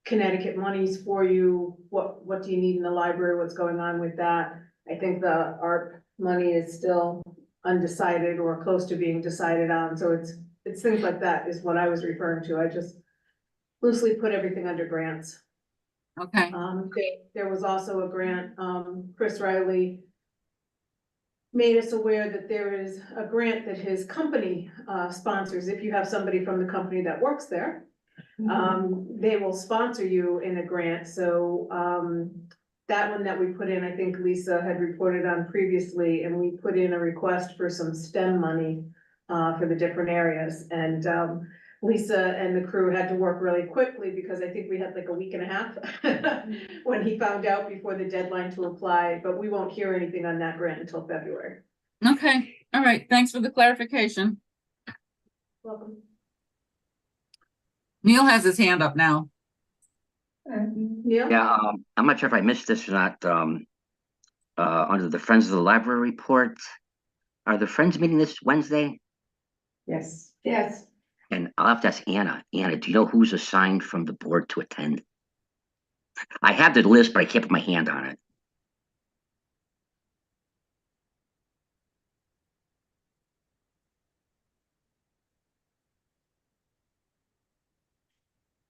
S2: Connecticut monies for you, what do you need in the library, what's going on with that? I think the ARP money is still undecided or close to being decided on, so it's things like that is what I was referring to. I just loosely put everything under grants.
S5: okay,
S2: There was also a grant, Chris Riley made us aware that there is a grant that his company, sponsors. If you have somebody from the company that works there, they will sponsor you in a grant. So, that one that we put in, I think Lisa had reported on previously, and we put in a request for some STEM money, for the different areas. And, Lisa and the crew had to work really quickly because I think we had like a week and a half when he found out before the deadline to apply, but we won't hear anything on that grant until February.
S5: okay, all right, thanks for the clarification.
S2: Welcome.
S5: Neil has his hand up now.
S2: Neil?
S1: Yeah, I'm not sure if I missed this or not, under the Friends of the Library report. Are the Friends meeting this Wednesday?
S9: Yes.
S13: Yes.
S1: And I'll have to ask Anna. Anna, do you know who's assigned from the board to attend? I have the list, but I can't put my hand on it.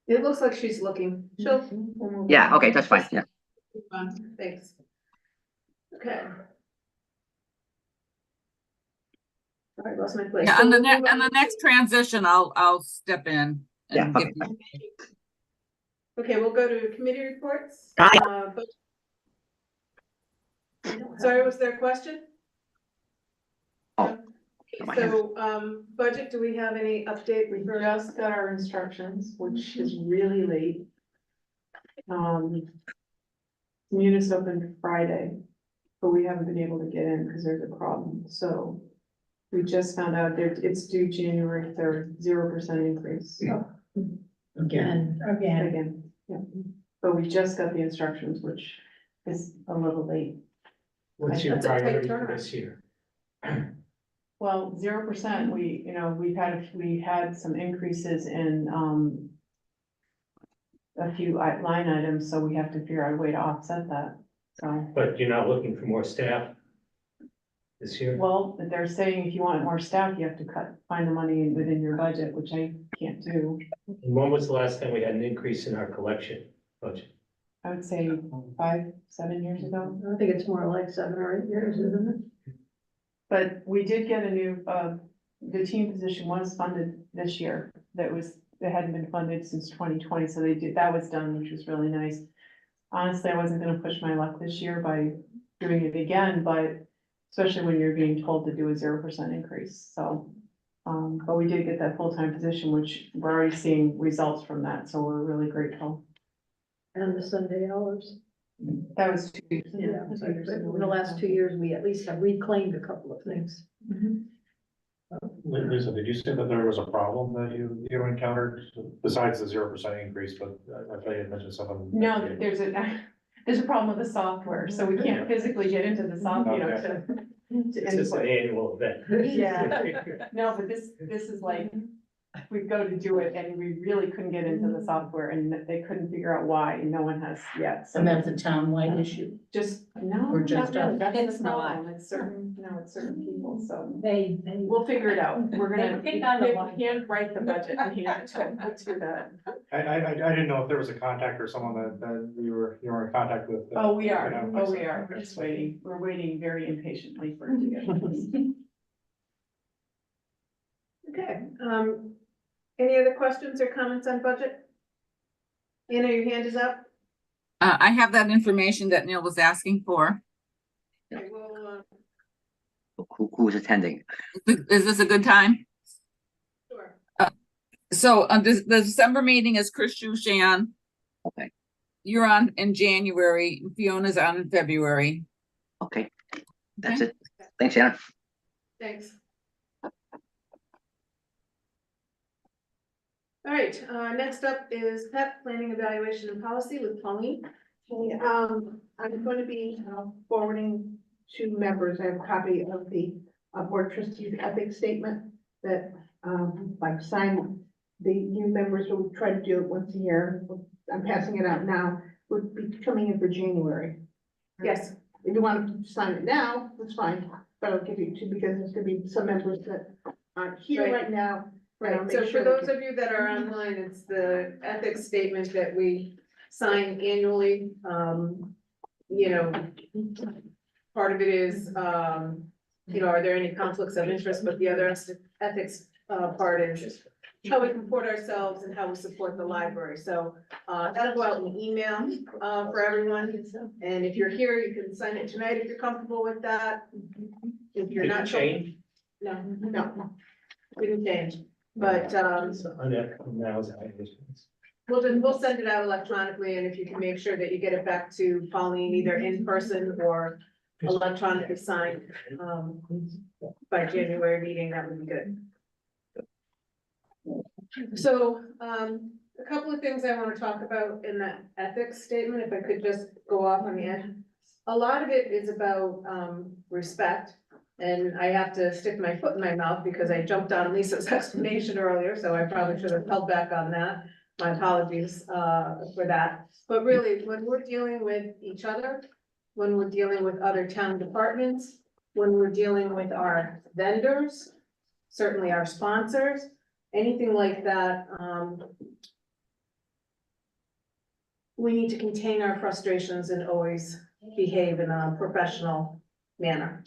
S2: It looks like she's looking. She'll. we'll move
S1: Yeah,
S2: on.
S1: okay, that's fine, yeah.
S2: Thanks. Okay. All right, lost my place.
S5: Yeah,
S2: So
S5: on
S2: we'll move
S5: on the next transition, I'll step in.
S1: Yeah,
S5: and
S1: okay.
S2: Okay, we'll go to committee reports.
S1: Aye.
S2: Sorry, was there a question?
S1: Oh, my hand.
S2: So, budget, do we have any update?
S9: We just got our instructions, which is really late. Munis opened Friday, but we haven't been able to get in because there's a problem, so. We just found out that it's due January 3rd, 0% increase.
S8: Again.
S9: Again, yeah. But we just got the instructions, which is a little late.
S10: What's your
S2: That's a tight
S10: priority for
S2: turnaround.
S10: this year?
S9: Well, 0%, we had some increases in, a few line items, so we have to figure out a way to offset that, so.
S10: But you're not looking for more staff? this year?
S9: Well, they're saying if you want more staff, you have to find the money within your budget, which I can't do.
S10: And when was the last time we had an increase in our collection budget?
S9: I would say 5, 7 years ago.
S7: I think it's more like 7 or 8 years, isn't it?
S9: But we did get a new, the team position was funded this year. That hadn't been funded since 2020, so that was done, which was really nice. Honestly, I wasn't gonna push my luck this year by doing it again, but especially when you're being told to do a 0% increase, so. But we did get that full-time position, which we're already seeing results from that, so we're really grateful.
S7: And the Sunday hours.
S9: That was 2 years.
S7: Yeah, in the last 2 years, we at least have reclaimed a couple of things.
S4: Lisa, did you say that there was a problem that you encountered besides the 0% increase, but I thought you had mentioned something.
S9: No, there's a problem with the software, so we can't physically get into the software, to
S10: It's just an
S9: input.
S10: annual event.
S9: Yeah. No, but this is like, we go to do it and we really couldn't get into the software and they couldn't figure out why, and no one has yet. So
S8: And that's a town-wide issue.
S9: just, no,
S8: Or just
S9: not really.
S8: us?
S9: That's
S7: It's
S9: the
S7: not.
S9: problem. It's certain, no, it's certain people, so
S7: They.
S9: we'll figure it out. We're gonna,
S3: They pick on the
S9: we
S3: one.
S9: hand write the budget and hand it to them. Let's do that.
S4: I didn't know if there was a contact or someone that you were in contact with.
S9: Oh, we are.
S4: Yeah.
S9: Oh, we are. We're just waiting. We're waiting very impatiently for it to get released.
S2: Okay, any other questions or comments on budget? Anna, your hand is up.
S5: I have that information that Neil was asking for.
S2: Okay, well,
S1: Who's attending?
S5: Is this a good time?
S2: sure.
S5: So, the December meeting is Chris Shushan.
S1: Okay,
S5: You're on in January, Fiona's on in February.
S1: okay, that's
S5: Okay.
S1: it. Thanks, Anna.
S2: Thanks. All right, next up is PEP, Planning Evaluation and Policy with Pauline.
S13: I'm going to be forwarding to members, I have a copy of the Board Trustees ethics statement that, like sign, the new members will try to do it once a year. I'm passing it out now, would be coming in for January.
S2: Yes,
S13: If you want to sign it now, that's fine, but I'll give you two, because there's gonna be some members that aren't here
S2: Right.
S13: right now. and I'll
S2: right.
S13: make
S2: So for
S13: sure
S2: those
S13: they
S2: of you that are online, it's the ethics statement that we sign annually. You know, part of it is, you know, are there any conflicts of interest? But the other ethics part is how we comport ourselves and how we support the library. So that'll go out in an email for everyone. And if you're here, you can sign it tonight if you're comfortable with that. If you're
S10: Did it
S2: not.
S10: change?
S2: No, no, we didn't change, but we'll send it out electronically, and if you can make sure that you get it back to Pauline either in person or electronically signed by January meeting, that would be good. So a couple of things I want to talk about in that ethics statement, if I could just go off on the edge. A lot of it is about respect. And I have to stick my foot in my mouth because I jumped on Lisa's explanation earlier, so I probably should have held back on that. My apologies for that. But really, when we're dealing with each other, when we're dealing with other town departments, when we're dealing with our vendors, certainly our sponsors, anything like that, we need to contain our frustrations and always behave in a professional manner.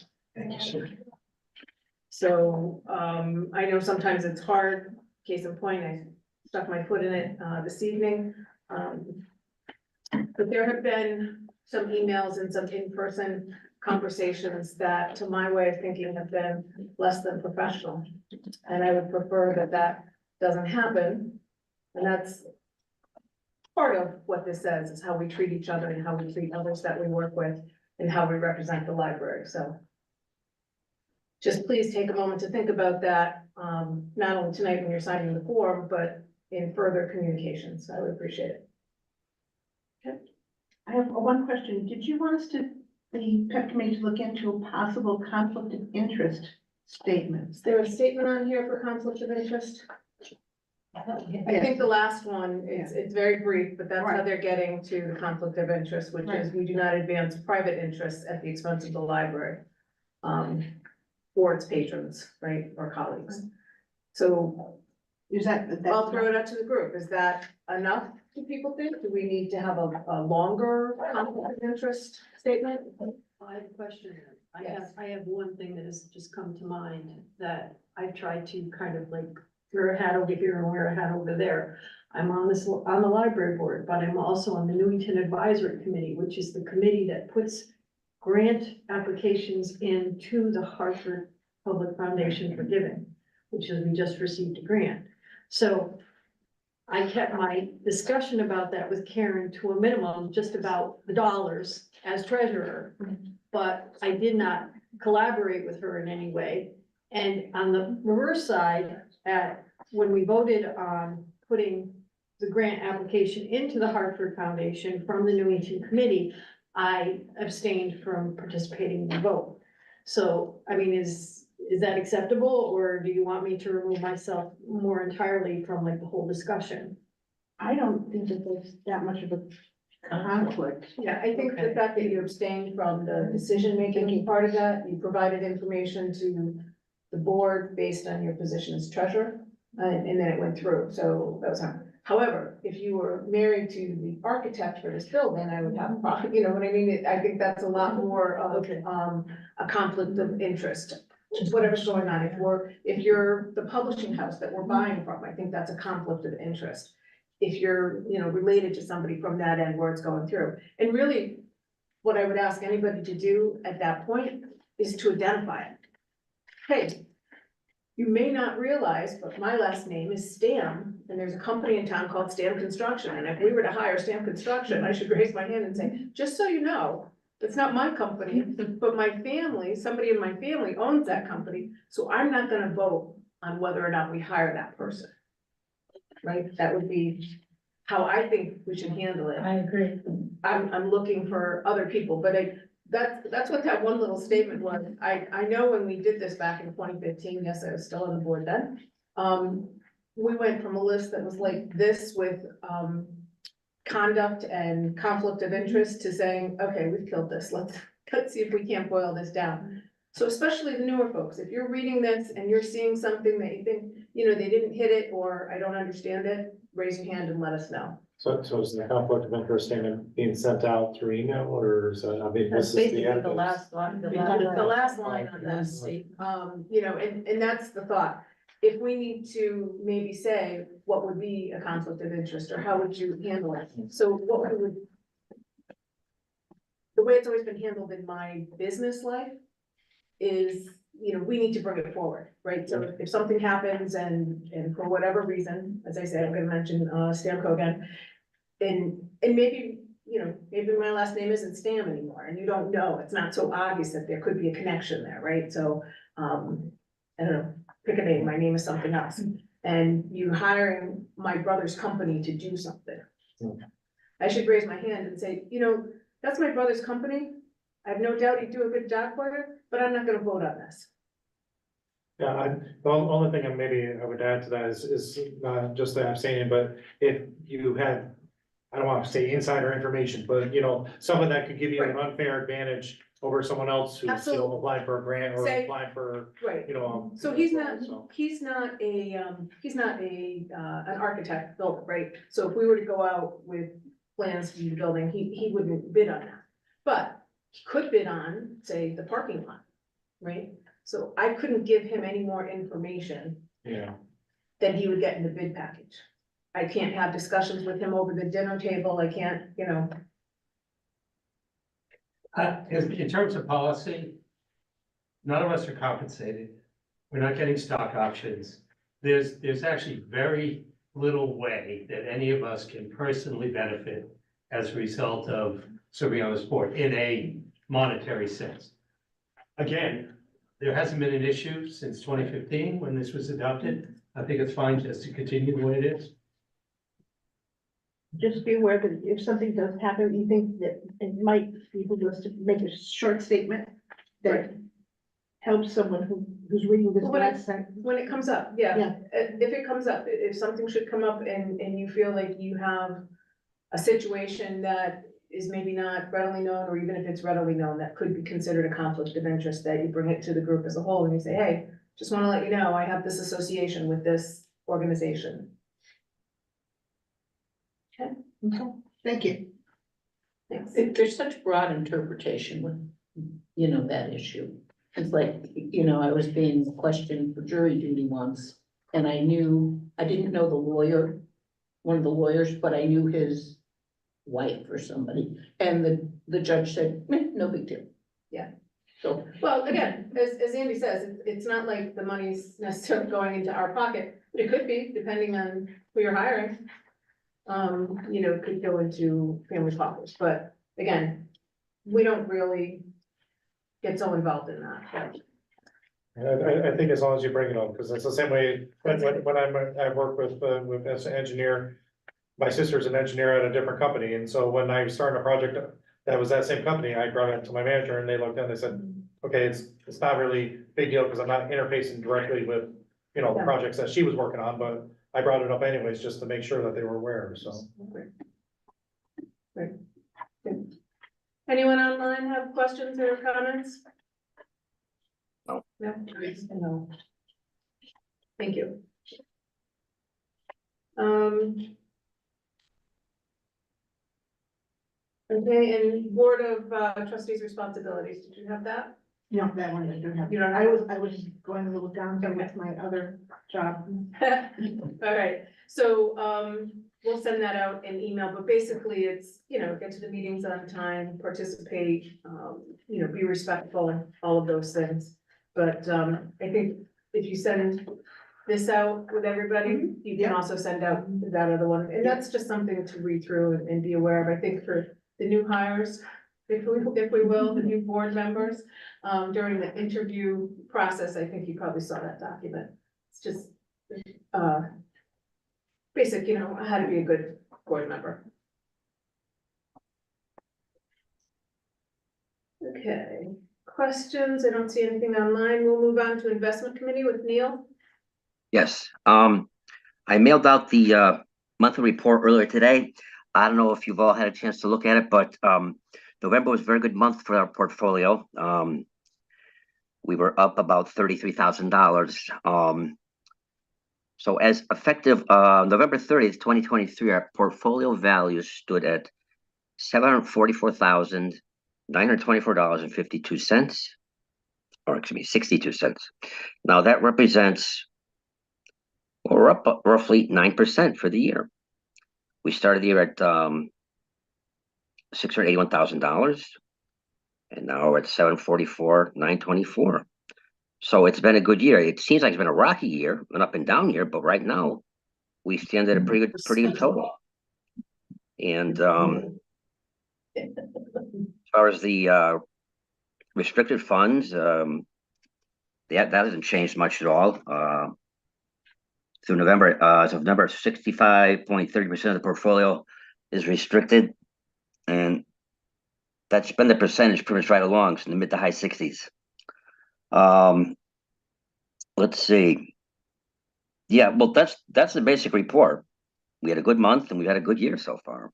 S2: So, I know sometimes it's hard, case in point, I stuck my foot in it, this evening. But there have been some emails and some in-person conversations that, to my way of thinking, have been less than professional. And I would prefer that that doesn't happen. And that's part of what this says, is how we treat each other and how we treat others that we work with and how we represent the library, so. Just please take a moment to think about that, not only tonight when you're signing the form, but in further communications. I would appreciate it.
S13: I have one question. Did you want us to, the PEP committee, to look into a possible conflict of interest statement?
S2: Is there a statement on here for conflict of interest? I think the last one, it's very brief, but that's how
S13: Right.
S2: they're getting to the conflict of interest, which is we do not advance private interests at the expense of the library. for its patrons, right, or colleagues. So
S13: Is that?
S2: I'll throw it out to the group. Is that enough, do people think? Do we need to have a longer conflict of interest statement?
S7: I have a question.
S2: Yes.
S7: I have one thing that has just come to mind that I've tried to kind of like
S2: Wear a hat over here and wear a hat over there. I'm on the library board, but I'm also on the Newington Advisory Committee, which is the committee that puts grant applications into the Hartford Public Foundation for Giving, which is, we just received a grant. So I kept my discussion about that with Karen to a minimum, just about the dollars as treasurer. But I did not collaborate with her in any way. And on the reverse side, when we voted on putting the grant application into the Hartford Foundation from the Newington Committee, I abstained from participating in the vote. So, I mean, is that acceptable, or do you want me to remove myself more entirely from like the whole discussion?
S13: I don't think that there's that much of a conflict.
S2: Yeah, I think the fact that you abstained from the decision-making part of that, you provided information to the board based on your position as treasurer, and then it went through, so that was how. However, if you were married to the architect for this building, I would have a problem, you know what I mean? I think that's a lot more of, a conflict of interest. Whatever's going on, if you're the publishing house that we're buying from, I think that's a conflict of interest. If you're, related to somebody from that end where it's going through. And really, what I would ask anybody to do at that point is to identify it. Hey, you may not realize, but my last name is Stam, and there's a company in town called Stam Construction, and if we were to hire Stam Construction, I should raise my hand and say, just so you know, it's not my company, but my family, somebody in my family owns that company, so I'm not gonna vote on whether or not we hire that person. Right, that would be how I think we should handle it.
S8: I agree.
S2: I'm looking for other people, but that's what that one little statement was. I know when we did this back in 2015, yes, I was still on the board then. We went from a list that was like this with, conduct and conflict of interest to saying, okay, we've killed this. Let's see if we can't boil this down. So especially the newer folks, if you're reading this and you're seeing something that you think, they didn't hit it, or I don't understand it, raise your hand and let us know.
S4: So is the conflict of interest statement being sent out through email, or is that,
S8: That's
S4: this is
S8: basically
S4: the
S8: the
S4: end?
S8: last one.
S2: The last line on this, and that's the thought. If we need to maybe say, what would be a conflict of interest, or how would you handle it? So what we would, the way it's always been handled in my business life is, we need to bring it forward, right? So if something happens and for whatever reason, as I said, I'm gonna mention, Stamco again. And maybe, maybe my last name isn't Stam anymore, and you don't know, it's not so obvious that there could be a connection there, right? So, I don't know, pick a name, my name is something else, and you hiring my brother's company to do something. I should raise my hand and say, that's my brother's company. I have no doubt he'd do a good job for it, but I'm not gonna vote on this.
S4: Yeah, the only thing I would add to that is not just the abstaining, but if you had, I don't want to say insider information, but someone that could give you an unfair advantage over someone else who's,
S2: Absolutely.
S4: applying for a grant or
S2: Say-
S4: applying for,
S2: Right. So
S4: so.
S2: he's not an architect builder, right? So if we were to go out with plans for the building, he wouldn't bid on that. But he could bid on, say, the parking lot, right? So I couldn't give him any more information
S4: Yeah.
S2: than he would get in the bid package. I can't have discussions with him over the dinner table, I can't,
S10: In terms of policy, none of us are compensated. We're not getting stock options. There's actually very little way that any of us can personally benefit as a result of serving on this board in a monetary sense. Again, there hasn't been an issue since 2015 when this was adopted. I think it's fine just to continue the way it is.
S13: Just be aware that if something does happen, you think that it might be able to make a short statement that helps someone who's reading this.
S2: When it comes up, yeah.
S13: Yeah.
S2: If it comes up, if something should come up and you feel like you have a situation that
S9: is maybe not readily known, or even if it's readily known, that could be considered a conflict of interest, that you bring it to the group as a whole and you say, hey, just want to let you know, I have this association with this organization.
S12: Thank you.
S9: Thanks.
S8: There's such broad interpretation with, you know, that issue. It's like, you know, I was being questioned for jury duty once, and I didn't know the lawyer, one of the lawyers, but I knew his wife or somebody, and the judge said, no big deal.
S9: Yeah.
S8: So,
S9: Well, again, as Andy says, it's not like the money's necessarily going into our pocket, but it could be, depending on who you're hiring. You know, it could go into family coffers, but again, we don't really get so involved in that.
S4: I think as long as you bring it up, because it's the same way, when I work with as an engineer. My sister's an engineer at a different company, and so when I started a project that was that same company, I brought it to my manager and they looked at it and they said, okay, it's not really big deal because I'm not interfacing directly with, you know, the
S9: Yeah.
S4: projects that she was working on, but I brought it up anyways, just to make sure that they were aware, so.
S9: Great. Good. Anyone online have questions or comments?
S1: No.
S9: No. Thank you. Okay, and Board of Trustees responsibilities, did you have that?
S13: No, that one I don't have.
S9: You don't have
S13: I was going a little down there with my other job.
S9: All right, so, we'll send that out in email, but basically it's, you know, get to the meetings on time, participate, you know, be respectful and all of those things. But, I think if you send this out with everybody, you can also send out that other one, and that's just something to read through and be aware of. I think for the new hires, if we will, the new board members, during the interview process, I think you probably saw that document. It's just, basic, you know, how to be a good board member. Okay, questions? I don't see anything online. We'll move on to investment committee with Neil.
S1: Yes, I mailed out the monthly report earlier today. I don't know if you've all had a chance to look at it, but November was a very good month for our portfolio. We were up about $33,000. So as effective November 30th, 2023, our portfolio value stood at $744,924.52, or excuse me, 62 cents. Now that represents, well, we're up roughly 9% for the year. We started the year at $681,000, and now we're at $744,924. So it's been a good year. It seems like it's been a rocky year, an up and down year, but right now we stand at a pretty good total. And as far as the restricted funds, that hasn't changed much at all. Through November, as of November, 65.30% of the portfolio is restricted, and that's been the percentage pretty much right along, so in the mid to high 60s. Let's see. Yeah, well, that's the basic report. We had a good month and we've had a good year so far.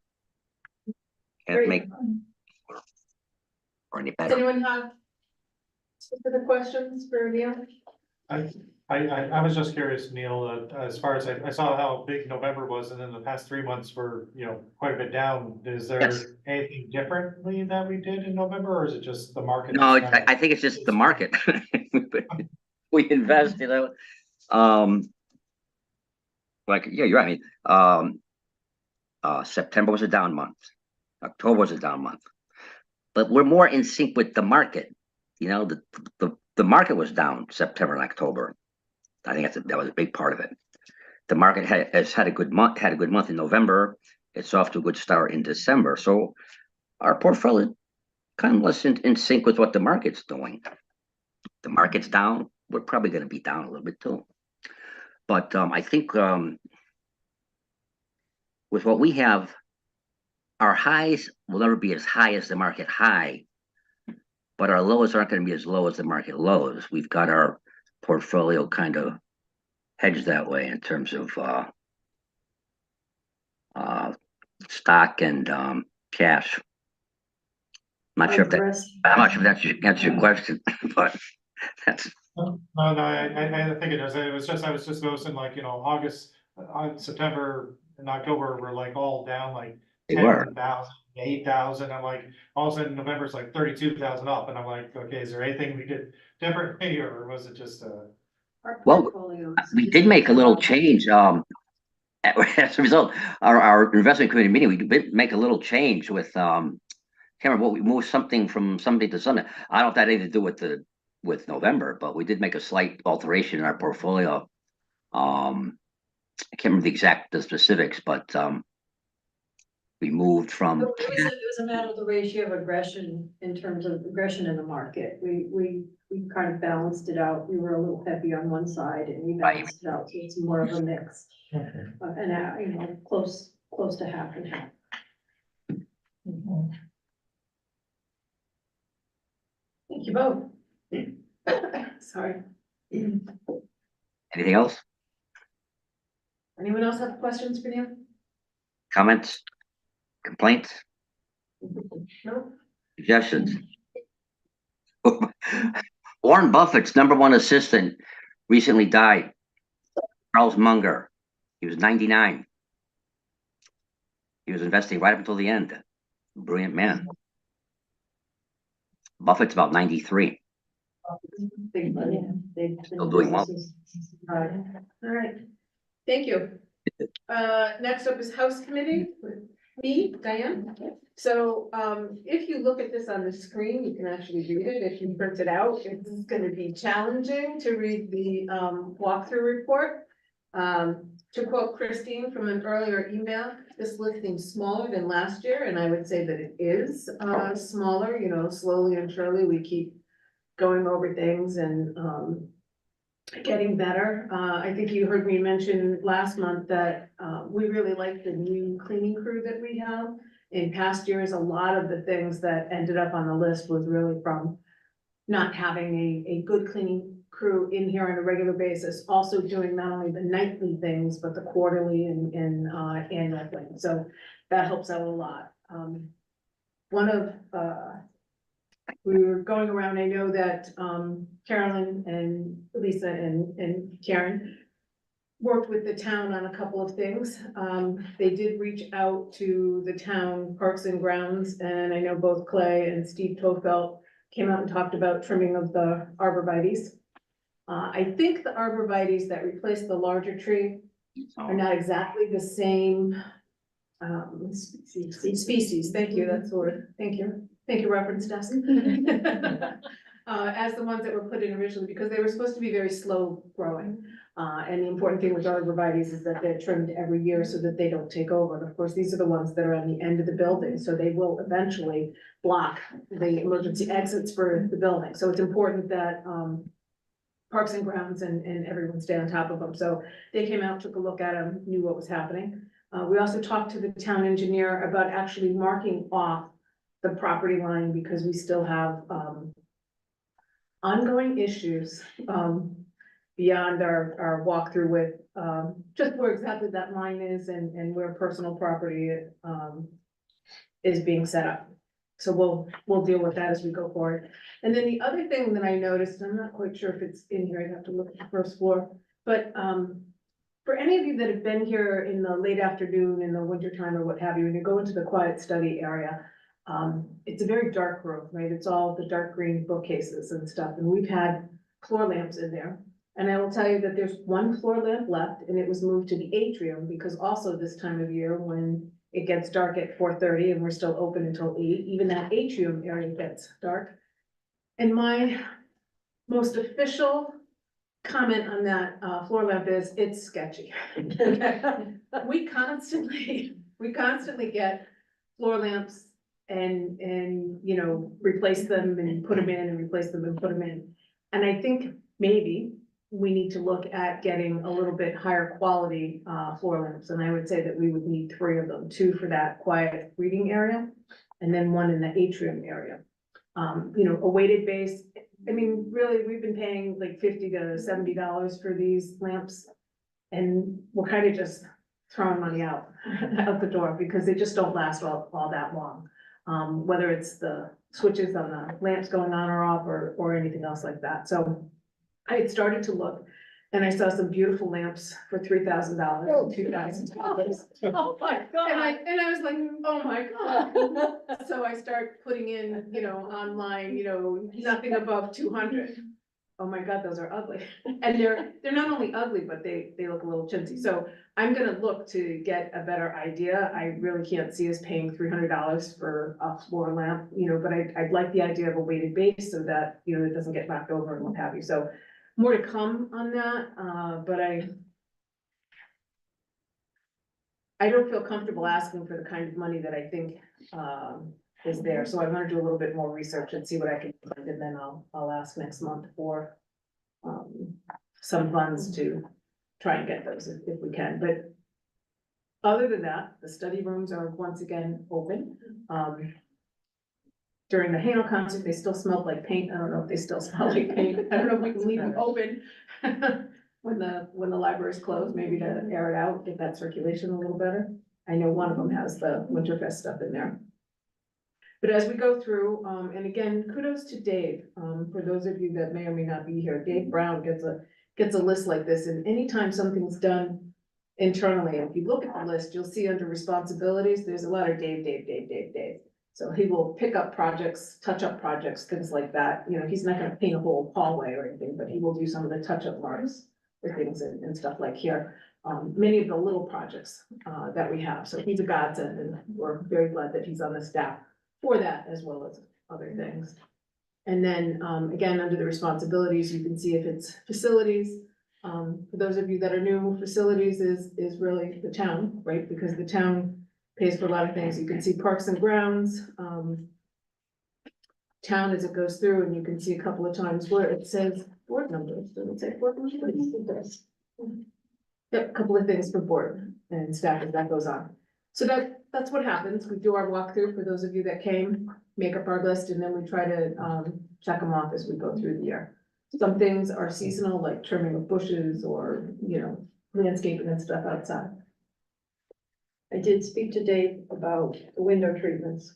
S1: Can't
S9: Great.
S1: make or any
S9: Does
S1: better.
S9: anyone have specific questions for Neil?
S4: I was just curious, Neil, as far as I saw how big November was, and then the past 3 months were, you know, quite a bit down. Is there
S1: Yes.
S4: anything differently that we did in November, or is it just the market?
S1: No,
S4: is kinda-
S1: I think it's just the market. We invest, you know. Like, yeah, you're right. September was a down month. October was a down month. But we're more in sync with the market. You know, the market was down September and October. I think that was a big part of it. The market has had a good month in November. It's off to a good start in December. So our portfolio kind of less in sync with what the market's doing. The market's down, we're probably going to be down a little bit too. But I think with what we have, our highs will never be as high as the market high, but our lows aren't going to be as low as the market lows. We've got our portfolio kind of hedged that way in terms of stock and cash. Not sure if that,
S7: Aggressive.
S1: I'm not sure if that's your question, but that's,
S4: No, I think it does. I was just noticing like, August, September and October were like all down like
S1: they were.
S4: 10,000, 8,000. I'm like, all of a sudden November's like 32,000 up and I'm like, okay, is there anything we did differently or was it just,
S7: Our
S1: Well,
S7: portfolios
S1: we
S7: is
S1: did make a little
S7: up.
S1: change, as a result, our investment committee meeting, we did make a little change with, can't remember what, we moved something from Sunday to Sunday. I don't know if that had anything to do with November, but we did make a slight alteration in our portfolio. I can't remember the specifics, but, we moved from,
S7: It was a matter of the ratio of aggression in terms of aggression in the market. We kind of balanced it out. We were a little heavy on one side and we balanced it out. So it's more of a mix. And close to half and half. Thank you both. Sorry.
S1: anything else?
S2: Anyone else have questions for Neil?
S1: Comments? Complaints?
S2: No?
S1: Suggestions? Warren Buffett's #1 assistant recently died. Charles Munger. He was 99. He was investing right up until the end. Brilliant man. Buffett's about 93.
S7: Big money.
S1: Still doing well.
S2: All right, thank you. Next up is House Committee with me, Diane. So, if you look at this on the screen, you can actually read it. If you print it out, it's gonna be challenging to read the, walkthrough report. To quote Christine from an earlier email, this list seems smaller than last year, and I would say that it is, smaller, slowly and surely we keep going over things and, getting better. I think you heard me mention last month that, we really like the new cleaning crew that we have. In past years, a lot of the things that ended up on the list was really from not having a good cleaning crew in here on a regular basis, also doing not only the nightly things, but the quarterly and annual things. So that helps out a lot. We were going around, I know that Carolyn and Lisa and Karen worked with the town on a couple of things. They did reach out to the town Parks and Grounds, and I know both Clay and Steve Tofelt came out and talked about trimming of the arborvitaes. I think the arborvitaes that replaced the larger tree are not exactly the same species. Thank you, that's the word. Thank you, reference desk. As the ones that were put in originally, because they were supposed to be very slow growing. And the important thing with arborvitaes is that they're trimmed every year so that they don't take over. And of course, these are the ones that are on the end of the building, so they will eventually block the emergency exits for the building. So it's important that Parks and Grounds and everyone stay on top of them. So they came out, took a look at them, knew what was happening. We also talked to the town engineer about actually marking off the property line because we still have ongoing issues beyond our walkthrough with just where exactly that line is and where personal property is being set up. So we'll deal with that as we go forward. And then the other thing that I noticed, I'm not quite sure if it's in here, I'd have to look at the first floor, but for any of you that have been here in the late afternoon, in the wintertime or what have you, when you go into the quiet study area, it's a very dark room, right? It's all the dark green bookcases and stuff, and we've had floor lamps in there. And I will tell you that there's one floor lamp left, and it was moved to the atrium, because also this time of year, when it gets dark at 4:30 and we're still open until 8, even that atrium area gets dark. And my most official comment on that floor lamp is it's sketchy. We constantly get floor lamps and replace them and put them in and replace them and put them in. And I think maybe we need to look at getting a little bit higher quality floor lamps. And I would say that we would need 3 of them, 2 for that quiet reading area and then 1 in the atrium area. A weighted base. I mean, really, we've been paying like $50 to $70 for these lamps. And we're kind of just throwing money out the door because they just don't last all that long. Whether it's the switches on the lamps going on or off or anything else like that. So I had started to look and I saw some beautiful lamps for $3,000, $2,000.
S7: Oh, my
S2: And I was like, oh my God. So I start putting in, online, nothing above 200. Oh my God, those are ugly. And they're not only ugly, but they look a little chintzy. So I'm gonna look to get a better idea. I really can't see us paying $300 for a floor lamp, but I'd like the idea of a weighted base so that, it doesn't get knocked over and what have you. So more to come on that, but I don't feel comfortable asking for the kind of money that I think, is there. So I'm gonna do a little bit more research and see what I can find, and then I'll ask next month for some funds to try and get those if we can, but other than that, the study rooms are once again open. During the Hano concert, they still smelled like paint. I don't know if they still smell like paint. I don't know if we can leave them open when the library's closed, maybe to air it out, get that circulation a little better. I know one of them has the Winterfest stuff in there. But as we go through, and again, kudos to Dave, for those of you that may or may not be here, Dave Brown gets a list like this, and anytime something's done internally, if you look at the list, you'll see under responsibilities, there's a lot of Dave. So he will pick up projects, touch up projects, things like that. He's not gonna paint a whole hallway or anything, but he will do some of the touch up marks or things and stuff like here. Many of the little projects, that we have. So he's a godsend, and we're very glad that he's on the staff for that as well as other things. And then, again, under the responsibilities, you can see if it's facilities. For those of you that are new, facilities is really the town, right? Because the town pays for a lot of things. You can see parks and grounds, town as it goes through, and you can see a couple of times where it says board members. Does it say board members? It does. Yep, a couple of things for board and staff as that goes on. So that's what happens. We do our walkthrough for those of you that came, make up our list, and then we try to check them off as we go through the year. Some things are seasonal, like trimming of bushes or, landscaping and stuff outside.
S7: I did speak to Dave about the window treatments.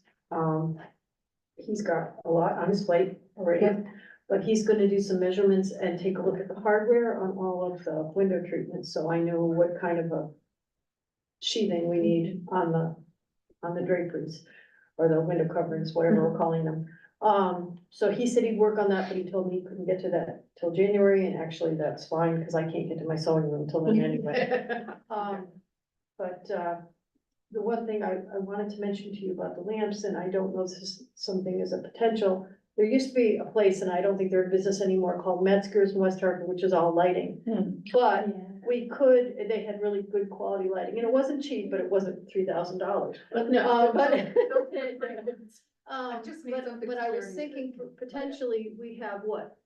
S7: He's got a lot on his plate already, but he's gonna do some measurements and take a look at the hardware on all of the window treatments, so I know what kind of a sheathing we need on the draperies or the window coverings, whatever we're calling them. So he said he'd work on that, but he told me he couldn't get to that till January, and actually that's fine, because I can't get to my sewing room till then anyway. But the one thing I wanted to mention to you about the lamps, and I don't know if this is something as a potential, there used to be a place, and I don't think they're in business anymore, called Metzger's in West Hartford, which is all lighting. But we could, they had really good quality lighting, and it wasn't cheap, but it wasn't $3,000.
S2: No, just need
S7: But
S2: something
S7: I was
S2: clear.
S7: thinking potentially we have what?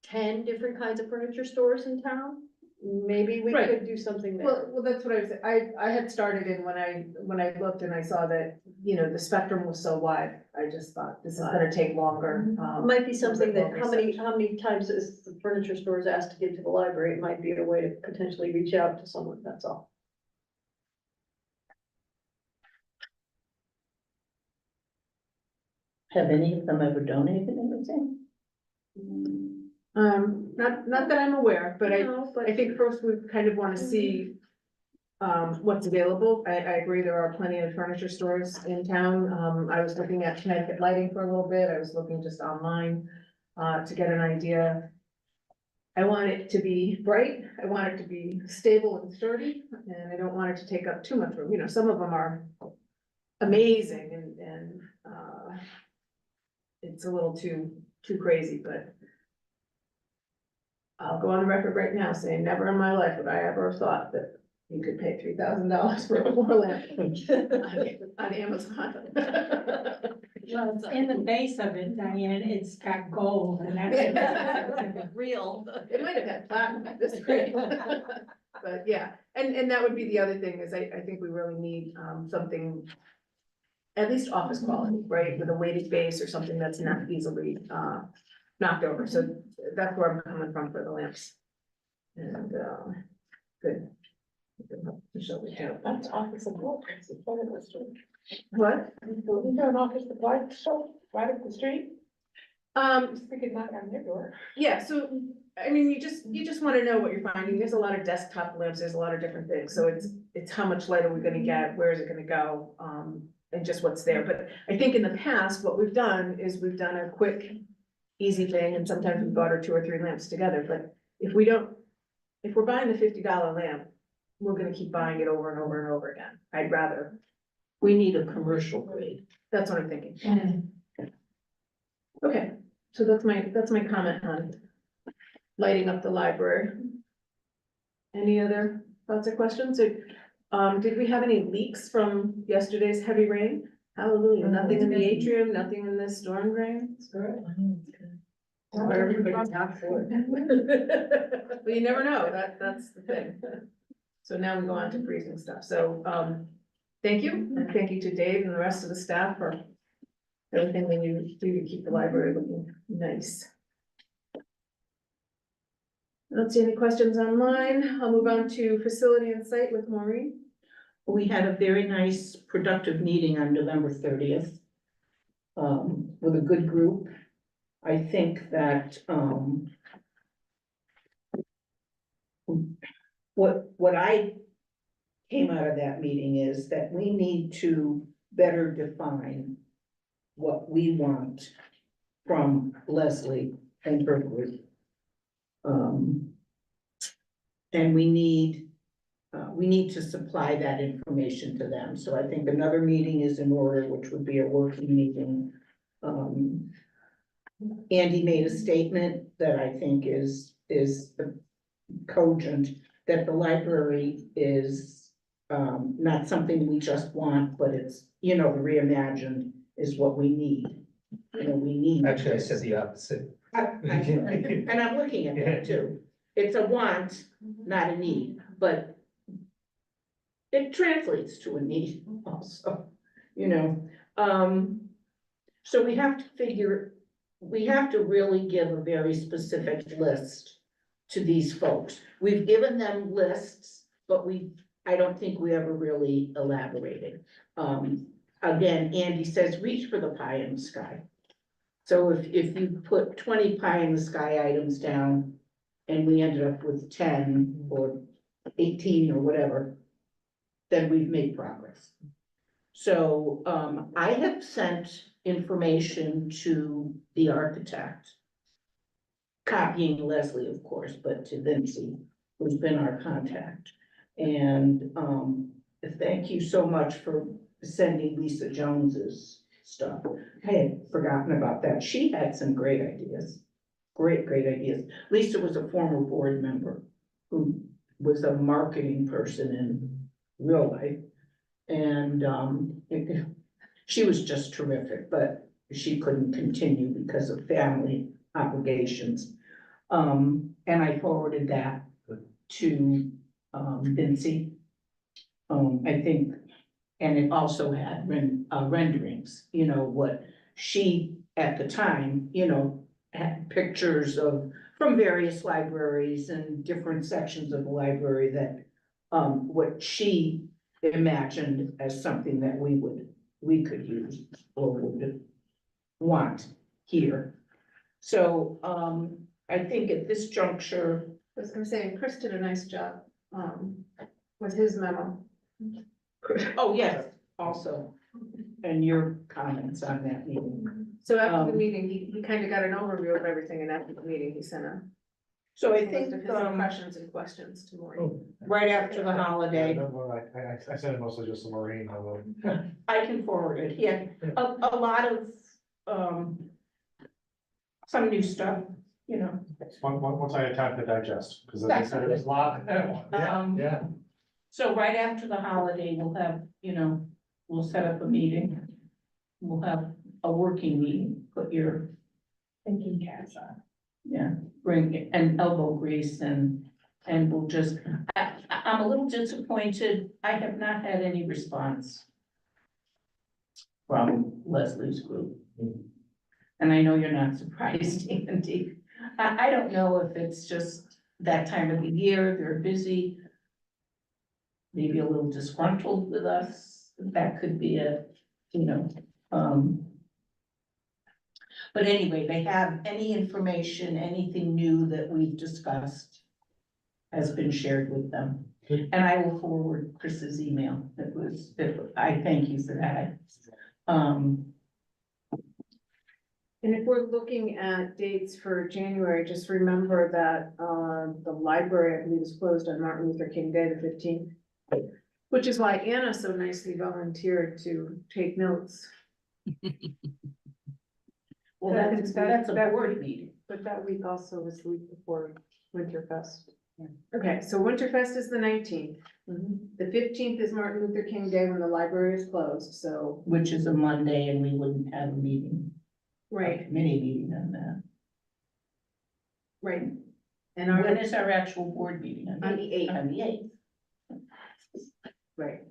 S7: 10 different kinds of furniture stores in town? Maybe we
S2: Right.
S7: could do something there.
S2: Well, that's what I was, I had started in when I looked and I saw that, the spectrum was so wide, I just thought this is gonna take longer.
S7: It might be something that,
S2: more
S7: how many
S2: research.
S7: times is the furniture stores asked to give to the library? It might be a way to potentially reach out to someone, that's all.
S8: Have any of them ever donated anything?
S2: Not that I'm aware, but
S7: No,
S2: I think first we kind of wanna see what's available. I agree, there are plenty of furniture stores in town. I was looking at Connecticut Lighting for a little bit. I was looking just online to get an idea. I want it to be bright. I want it to be stable and sturdy, and I don't want it to take up too much room. Some of them are amazing and it's a little too crazy, but I'll go on the record right now saying never in my life would I ever have thought that you could pay $3,000 for a floor lamp on Amazon.
S13: Well, it's in the base of it, Diane, it's got gold and that's real.
S2: It might have had platinum at this rate. But yeah, and that would be the other thing is I think we really need something at least office quality, right, with a weighted base or something that's not easily knocked over. So that's where I'm coming from for the lamps. And good.
S13: That's office of law, it's right up the street.
S2: What?
S13: Isn't there an office supply store right up the street? We could knock on their door.
S2: Yeah, so, I mean, you just wanna know what you're finding, there's a lot of desktop lamps, there's a lot of different things, so it's how much light are we gonna get, where is it gonna go, and just what's there, but I think in the past, what we've done is we've done a quick, easy thing, and sometimes we've bought our 2 or 3 lamps together, but if we're buying the $50 lamp, we're gonna keep buying it over and over and over again, I'd rather,
S8: We need a commercial grade.
S2: that's what I'm thinking. Okay, so that's my comment on lighting up the library. Any other thoughts or questions? Did we have any leaks from yesterday's heavy rain? Hallelujah, nothing in the atrium, nothing in the storm drain. Everybody's not for it. But you never know, that's the thing. So now we go on to freezing stuff, so, thank you, and thank you to Dave and the rest of the staff for everything that you do to keep the library looking nice. I don't see any questions online. I'll move on to facility and site with Maureen.
S8: We had a very nice, productive meeting on November 30th. With a good group. I think that, what I came out of that meeting is that we need to better define what we want from Leslie and her group. And we need to supply that information to them, so I think another meeting is in order, which would be a working meeting. Andy made a statement that I think is cogent, that the library is not something we just want, but it's, the reimagined is what we need. We need.
S10: Actually, I said the opposite.
S8: And I'm looking at that too. It's a want, not a need, but it translates to a need also, So we have to really give a very specific list to these folks. We've given them lists, but I don't think we ever really elaborated. Again, Andy says, reach for the pie in the sky. So if you put 20 pie in the sky items down and we ended up with 10 or 18 or whatever, then we've made progress. So, I have sent information to the architect, copying Leslie, of course, but to Vinci, who's been our contact. And, thank you so much for sending Lisa Jones's stuff. I had forgotten about that. She had some great ideas, great ideas. Lisa was a former board member who was a marketing person in real life. And, she was just terrific, but she couldn't continue because of family obligations. And I forwarded that to, Vinci. I think, and it also had renderings, what she, at the time, had pictures from various libraries and different sections of the library that, what she imagined as something that we could use or would want here. So, I think at this juncture,
S2: I was gonna say, Chris did a nice job, with his memo.
S8: oh, yes, also, and your comments on that meeting.
S2: So after the meeting, he kind of got an overview of everything, and after the meeting, he sent
S8: So I
S2: list
S8: think,
S2: of his impressions and questions to Maureen.
S8: right after the holiday,
S4: I sent it mostly just to Maureen, although.
S8: I can forward it, yeah, a lot of, some new stuff,
S4: Once I had time to digest, because as I said, it was a lot.
S10: Yeah.
S8: So right after the holiday, we'll have, we'll set up a meeting. We'll have a working meeting, put your
S13: Thinking caps on.
S8: yeah, bring an elbow grease and we'll just, I'm a little disappointed. I have not had any response from Leslie's group. And I know you're not surprised, Andy. I don't know if it's just that time of the year, they're busy. maybe a little disgruntled with us. That could be a, you know, um. But anyway, they have any information, anything new that we've discussed has been shared with them. And I will forward Chris's email. I thank you for that.
S2: And if we're looking at dates for January, just remember that, the library, I believe, is closed on Martin Luther King Day, the 15th. Which is why Anna so nicely volunteered to take notes.
S8: Well, that's a board meeting.
S2: But that week also was the week before Winterfest. Okay, so Winterfest is the 19th. The 15th is Martin Luther King Day when the library is closed, so.
S8: Which is a Monday and we wouldn't have a meeting.
S2: Right,
S8: Mini meeting on that.
S2: right. And
S8: When
S2: our,
S8: is our actual board meeting?
S2: on the 8th.
S8: On the 8th.
S2: Right.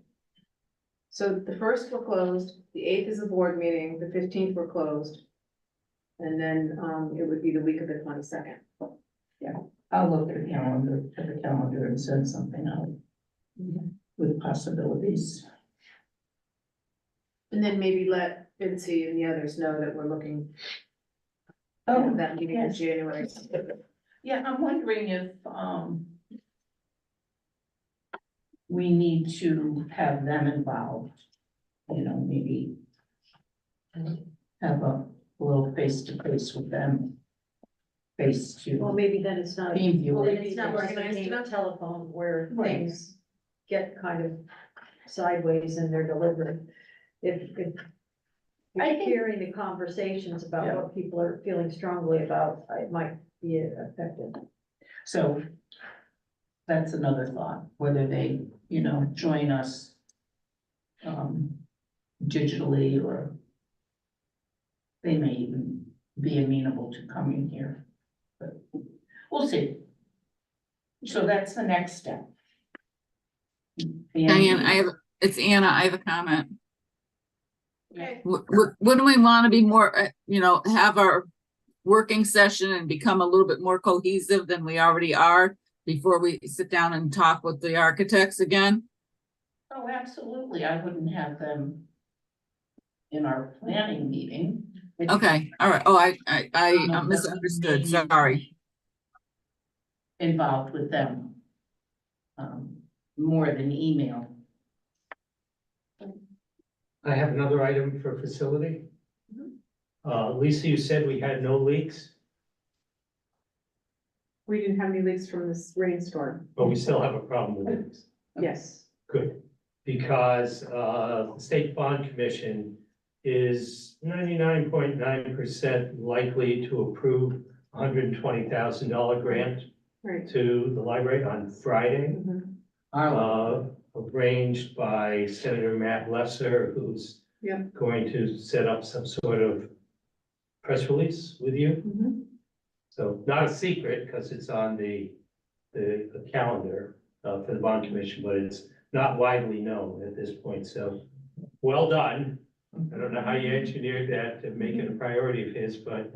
S2: So the first we're closed, the 8th is a board meeting, the 15th we're closed. And then, it would be the week of the 22nd.
S8: I'll look at the calendar and send something out with possibilities.
S2: And then maybe let Vincy and the others know that we're looking
S8: Oh,
S2: at that meeting in
S8: yes.
S2: January.
S8: Yeah, I'm wondering if, we need to have them involved, you know, maybe have a little face-to-face with them. Face to.
S7: Well, maybe then it's not,
S8: Team viewer.
S7: then it's not like a
S2: Organized
S7: game of
S2: enough.
S7: telephone where
S8: Right.
S7: things get kind of sideways in their delivery. If
S8: I
S7: you're
S8: think-
S7: hearing the conversations about
S8: Yeah.
S7: what people are feeling strongly about, it might be effective.
S8: So that's another thought, whether they, you know, join us digitally, or they may even be amenable to coming here. But we'll see. So that's the next step.
S5: Diane, it's Anna, I have a comment.
S2: Okay.
S5: Wouldn't we want to be more, have our working session and become a little bit more cohesive than we already are before we sit down and talk with the architects again?
S8: Oh, absolutely. I wouldn't have them in our planning meeting.
S5: Okay, all right. Oh, I misunderstood, sorry.
S8: Involved with them. More than email.
S10: I have another item for facility. Lisa, you said we had no leaks,
S2: We didn't have any leaks from this rainstorm.
S10: but we still have a problem with leaks.
S2: Yes.
S10: Good, because the State Bond Commission is 99.9% likely to approve $120,000 grant
S2: Right.
S10: to the library on Friday,
S2: Mhm.
S10: arranged by Senator Matt Lesser, who's
S2: Yep.
S10: going to set up some sort of press release with you.
S2: Mhm.
S10: So not a secret, because it's on the calendar for the bond commission, but it's not widely known at this point, so well done. I don't know how you engineered that to make it a priority of his, but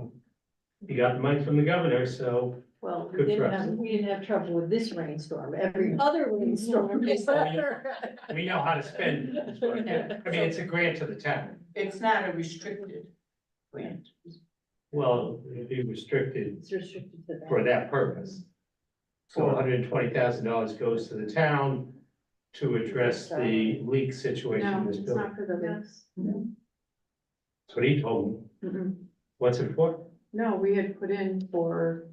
S10: you got the money from the governor, so
S7: Well,
S10: Good for us.
S7: we didn't have trouble with this rainstorm. Every other rainstorm is better.
S10: we know how to spend. this money. I mean, it's a grant to the town.
S8: It's not a restricted grant.
S10: Well, it'd be restricted
S7: It's restricted to that.
S10: for that purpose. So $120,000 goes to the town to address the leak situation in
S2: No,
S10: this
S2: it's
S10: building.
S2: not for the leaks.
S10: That's what he told me.
S2: Mhm.
S10: What's it for?
S2: No, we had put in for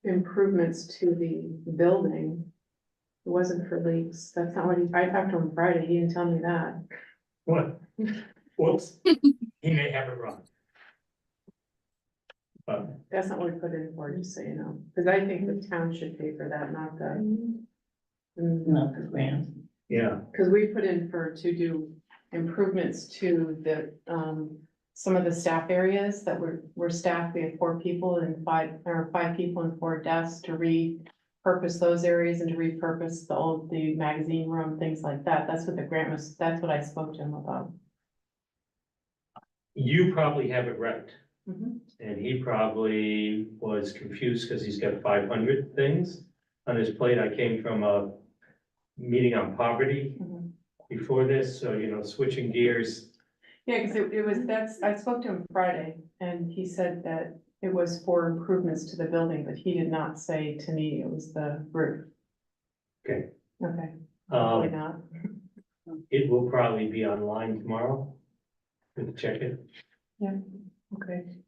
S2: improvements to the building. It wasn't for leaks. That's not what I talked to him Friday. He didn't tell me that.
S10: What? Whoops, he may have it wrong.
S2: That's not what we put in for, just so you know, because I think the town should pay for that, not the.
S8: Not the grant.
S10: Yeah,
S2: Because we put in to do improvements to the, some of the staff areas that were staffed. We had 4 people and 5 people and 4 desks to repurpose those areas and to repurpose the magazine room, things like that. That's what the grant was, that's what I spoke to him about.
S10: you probably have it right,
S2: Mhm.
S10: and he probably was confused because he's got 500 things on his plate. I came from a meeting on poverty
S9: Mhm.
S10: before this, so, you know, switching gears.
S9: Yeah, because it was, I spoke to him Friday and he said that it was for improvements to the building, but he did not say to me it was the roof.
S10: Okay.
S9: Okay, hopefully
S10: Um,
S9: not.
S10: it will probably be online tomorrow. Good to check it,
S9: Okay.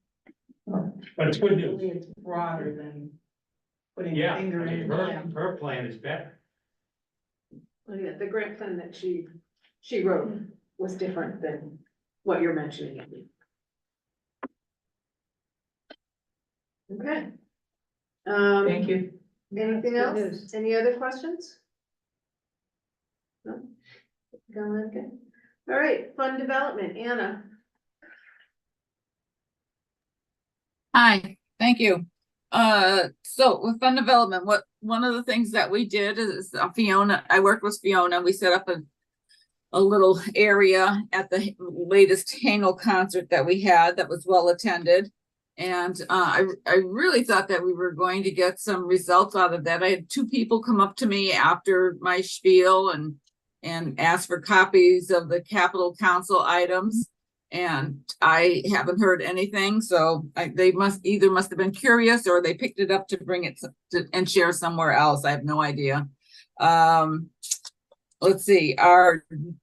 S10: but it's good news.
S8: Hopefully it's broader than putting a
S10: Yeah, I
S8: finger
S10: mean,
S8: in.
S10: her plan is better.
S2: Well, yeah, the grant plan that she wrote was different than what you're mentioning. Okay.
S8: Thank you.
S2: Anything
S7: Good
S2: else?
S7: news.
S2: Any other questions? No? Going okay. All right, fund development, Anna.
S5: Hi, thank you. So with fund development, one of the things that we did is Fiona, I worked with Fiona, we set up a little area at the latest Hanel concert that we had that was well attended. And I really thought that we were going to get some results out of that. I had 2 people come up to me after my spiel and ask for copies of the Capital Council items. And I haven't heard anything, so they must have been curious or they picked it up to bring it and share somewhere else. I have no idea. Let's see, the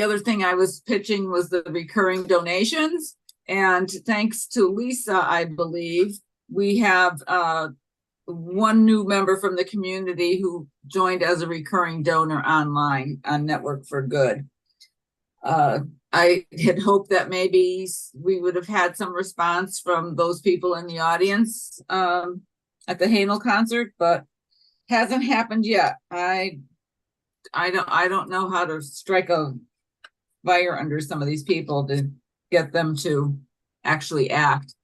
S5: other thing I was pitching was the recurring donations. And thanks to Lisa, I believe, we have one new member from the community who joined as a recurring donor online on Network for Good. I had hoped that maybe we would have had some response from those people in the audience at the Hanel concert, but hasn't happened yet. I don't know how to strike a fire under some of these people to get them to actually act.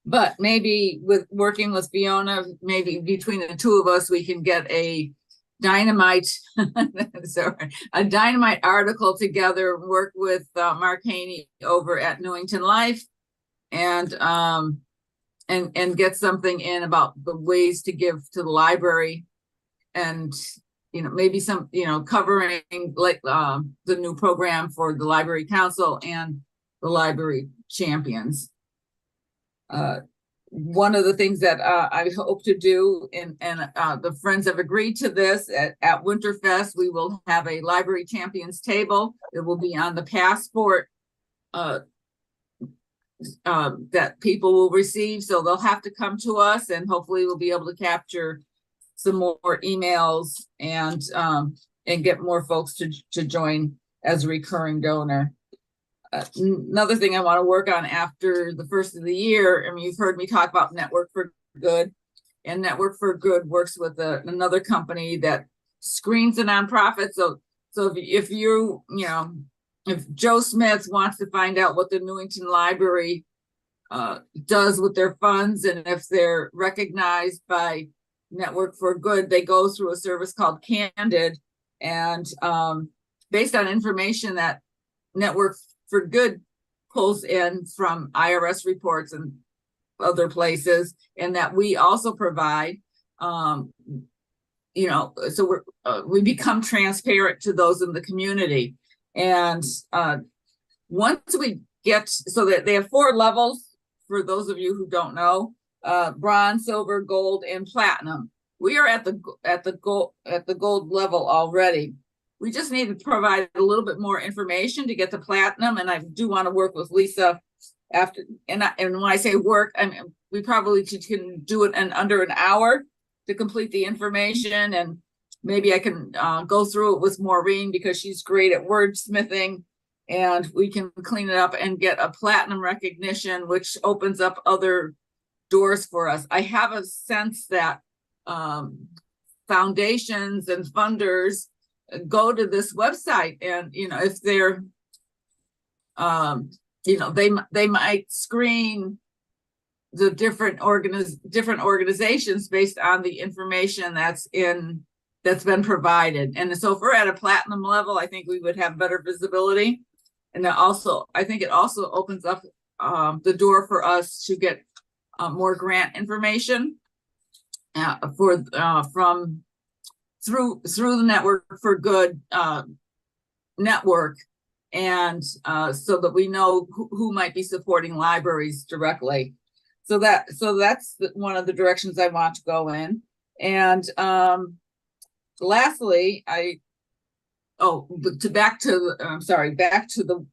S5: But maybe with working with Fiona, maybe between the 2 of us, we can get a dynamite, sorry, a dynamite article together, work with Mark Haney over at Newington Life and get something in about the ways to give to the library and, you know, maybe some, you know, covering like the new program for the Library Council and the Library Champions. One of the things that I hope to do, and the friends have agreed to this at Winterfest, we will have a Library Champions table. It will be on the passport that people will receive. So they'll have to come to us and hopefully we'll be able to capture some more emails and get more folks to join as a recurring donor. Another thing I want to work on after the first of the year, I mean, you've heard me talk about Network for Good, and Network for Good works with another company that screens the nonprofits. So if you know, if Joe Smith wants to find out what the Newington Library does with their funds, and if they're recognized by Network for Good, they go through a service called Candid, and based on information that Network for Good pulls in from IRS reports and other places, and that we also provide, you know, so we become transparent to those in the community. And once we get, so that they have 4 levels for those of you who don't know, bronze, silver, gold, and platinum. We are at the gold level already. We just need to provide a little bit more information to get to platinum, and I do want to work with Lisa after. And when I say work, I mean we probably can do it in under an hour to complete the information, and maybe I can go through it with Maureen because she's great at wordsmithing, and we can clean it up and get a platinum recognition, which opens up other doors for us. I have a sense that foundations and funders go to this website, and you know, if they're you know, they might screen the different organizations based on the information that's been provided. And so if we're at a platinum level, I think we would have better visibility. And also I think it also opens up the door for us to get more grant information. from through the Network for Good network. And so that we know who might be supporting libraries directly. So that's one of the directions I want to go in. And lastly, back to the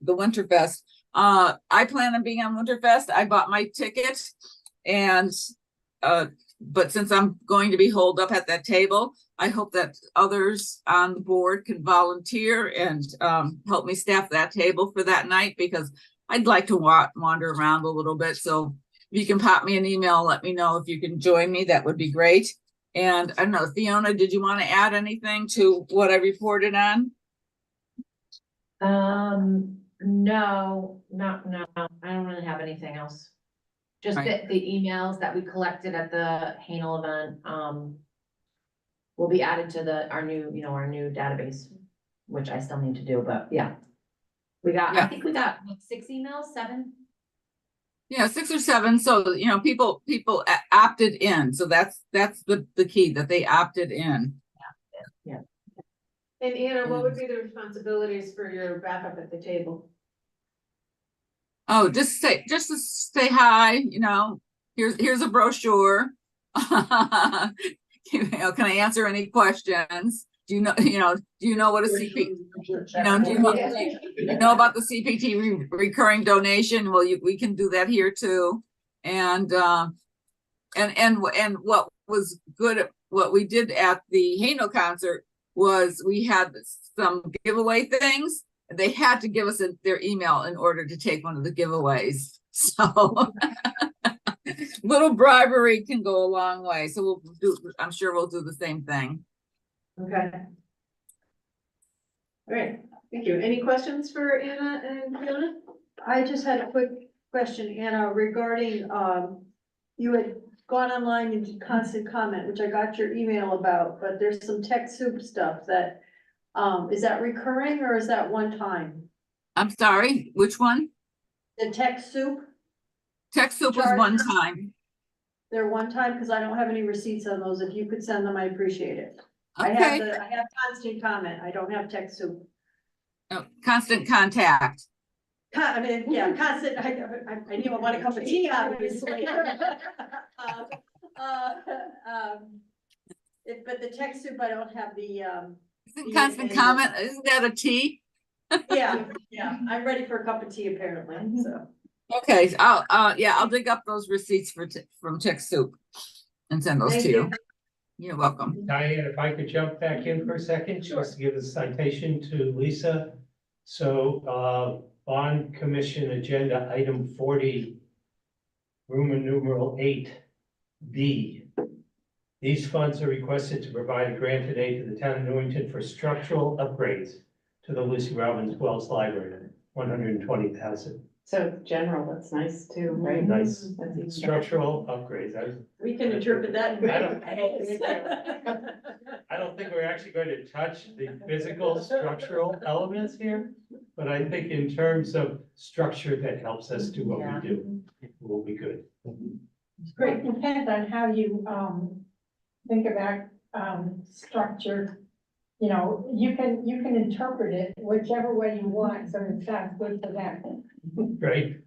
S5: Winterfest. I plan on being on Winterfest. I bought my ticket, and but since I'm going to be holed up at that table, I hope that others on the board can volunteer and help me staff that table for that night, because I'd like to wander around a little bit. So if you can pop me an email, let me know if you can join me, that would be great. And I don't know, Fiona, did you want to add anything to what I reported on?
S14: No, I don't really have anything else. Just
S5: Right.
S14: the emails that we collected at the Hanel event, will be added to our new database, which I still need to do, but yeah. I think we got like 6 emails, 7.
S5: Yeah, 6 or 7. So, people opted in. So that's the key, that they opted in.
S14: Yeah.
S2: And Anna, what would be the responsibilities for your backup at the table?
S5: Oh, just to say hi, here's a brochure. Can I answer any questions? Do you know what a CP, do you know about the CPT recurring donation? Well, we can do that here too. And what was good, what we did at the Hano concert was we had some giveaway things. They had to give us their email in order to take one of the giveaways. So little bribery can go a long way. So I'm sure we'll do the same thing.
S2: Okay. All right, thank you. Any questions for Anna and Fiona?
S7: I just had a quick question, Anna, regarding, you had gone online and did constant comment, which I got your email about, but there's some TechSoup stuff that, is that recurring or is that one time?
S5: I'm sorry, which one?
S7: The TechSoup,
S5: TechSoup was one time.
S7: they're one time, because I don't have any receipts on those. If you could send them, I appreciate it.
S5: Okay.
S7: I have constant comment. I don't have TechSoup.
S5: Oh, constant contact.
S7: I mean, yeah, constant, I need one a cup of tea, obviously. But the TechSoup, I don't have the,
S5: Constant comment, isn't that a tea?
S7: yeah, I'm ready for a cup of tea apparently, so.
S5: Okay, I'll dig up those receipts from TechSoup and send those to you. You're welcome.
S10: Diane, if I could jump back in for a second, just to give a citation to Lisa. So, bond commission agenda item 40, Roman numeral 8B. These funds are requested to provide a granted aid to the town of Newington for structural upgrades to the Lucy Robbins Wells Library, 120,000.
S9: So general, that's nice too, right?
S10: Nice.
S9: That's even
S10: Structural upgrades.
S7: We can interpret that.
S10: I don't think we're actually going to touch the physical structural elements here, but I think in terms of structure that helps us do what we do, it will be good.
S13: Great, depends on how you, think about, structure. You know, you can interpret it whichever way you want, so it sounds good for them.
S10: Great.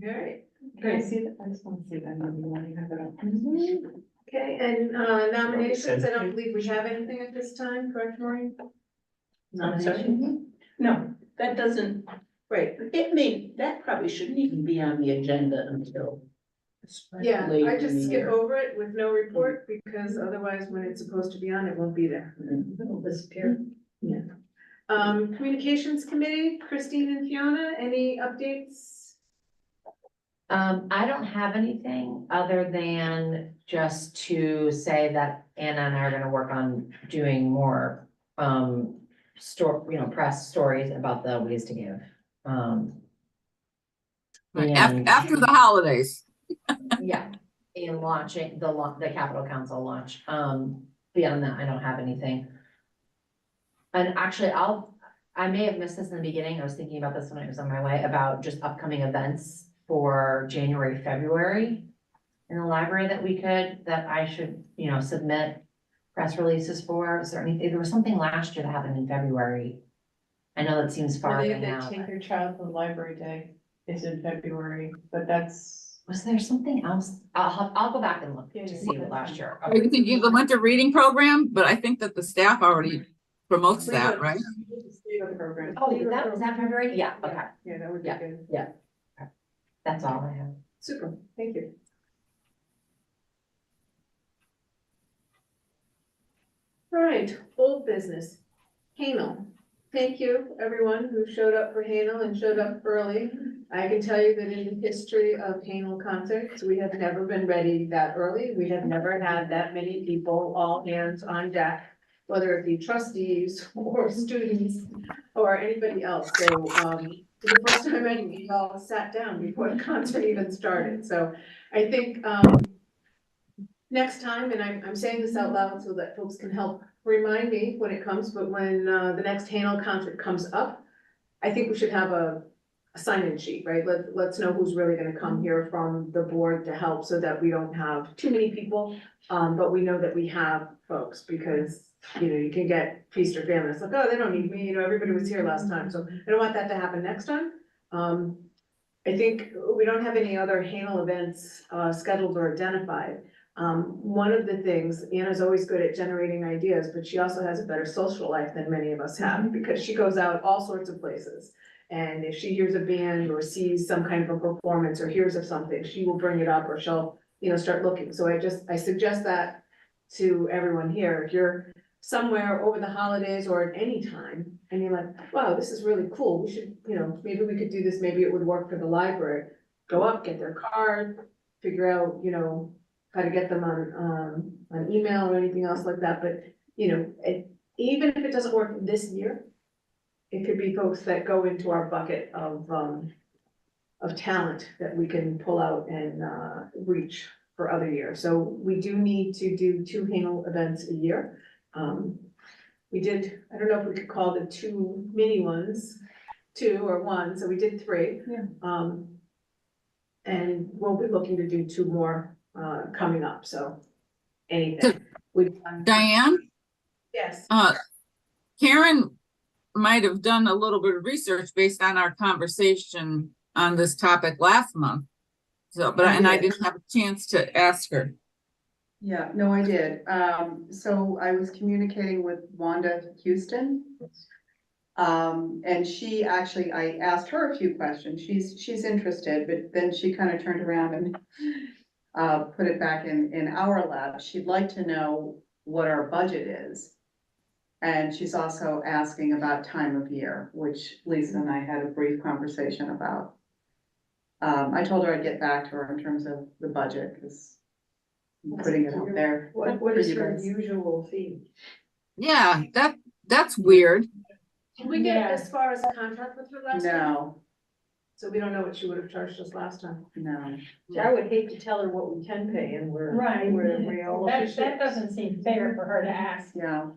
S2: All right.
S9: Can I see that? I just want to see that. You have it up.
S2: Okay, and nominations, I don't believe we have anything at this time, correct, Maureen?
S8: Nomination? No, that doesn't,
S2: Right,
S8: that probably shouldn't even be on the agenda until.
S2: yeah,
S8: late
S2: I
S8: in
S2: just
S8: the
S2: skip
S8: year.
S2: over it with no report, because otherwise when it's supposed to be on, it won't be there.
S8: It'll disappear.
S2: Communications Committee, Christine and Fiona, any updates?
S14: I don't have anything other than just to say that Anna and I are gonna work on doing more, press stories about the Ways to Give.
S5: Right.
S14: And-
S5: After the holidays.
S14: Yeah, and launching the Capital Council launch. Beyond that, I don't have anything. And actually, I may have missed this in the beginning. I was thinking about this when I was on my way about just upcoming events for January, February. in the library that I should, submit press releases for? Is there anything, there was something last year that happened in February. I know that seems far
S9: Only
S14: away
S9: if they
S14: now.
S9: take their child to the library day is in February, but that's.
S14: Was there something else? I'll go back and look
S9: Yeah,
S14: to
S9: yeah,
S14: see
S9: yeah.
S14: what last year.
S5: Are you thinking of the winter reading program? But I think that the staff already promotes that, right?
S9: Sliva program.
S14: Oh, is that February? Yeah, okay.
S9: Yeah, that would be
S14: Yeah.
S9: good.
S14: That's all I have.
S9: Super, thank you. All right, old business. Hanel. Thank you, everyone who showed up for Hanel and showed up early. I can tell you that in the history of Hanel concerts, we have never been ready that early. We have never had that many people, all hands on deck, whether it be trustees or students or anybody else. So, the first time we all sat down before the concert even started. So I think, next time, and I'm saying this out loud so that folks can help remind me when it comes, but when the next Hanel concert comes up, I think we should have a sign-in sheet, right? Let's know who's really gonna come here from the board to help so that we don't have too many people. But we know that we have folks because, you can get feast or famine. It's like, oh, they don't need me, everybody was here last time, so I don't want that to happen next time. I think we don't have any other Hanel events scheduled or identified. One of the things, Anna's always good at generating ideas, but she also has a better social life than many of us have because she goes out all sorts of places. And if she hears a band or sees some kind of a performance or hears of something, she will bring it up or she'll, start looking. So I suggest that to everyone here. If you're somewhere over the holidays or at any time and you're like, wow, this is really cool. We should, maybe we could do this. Maybe it would work for the library. Go up, get their card, figure out, how to get them on email or anything else like that, but, even if it doesn't work this year, it could be folks that go into our bucket of talent that we can pull out and, reach for other years. So we do need to do 2 Hanel events a year. We did, I don't know if we could call the 2 mini ones 2 or 1, so we did 3. Yeah. And we'll be looking to do 2 more coming up, so anything. We've done.
S5: Diane,
S9: Yes.
S5: Karen might have done a little bit of research based on our conversation on this topic last month. So, I didn't have a chance to ask her.
S12: Yeah, no, I did. So I was communicating with Wanda Houston. And she actually, I asked her a few questions. She's interested, but then she kind of turned around and put it back in our lap. She'd like to know what our budget is. And she's also asking about time of year, which Lisa and I had a brief conversation about. I told her I'd get back to her in terms of the budget, because I'm putting it out there.
S9: What is her usual fee?
S5: Yeah, that's weird.
S9: Did we get as far as a contract with her last time?
S12: No,
S9: So we don't know what she would have charged us last time.
S12: no.
S9: I would hate to tell her what we can pay and we're.
S13: Right.
S9: We're all.
S13: That doesn't seem fair for her to ask.
S12: Yeah,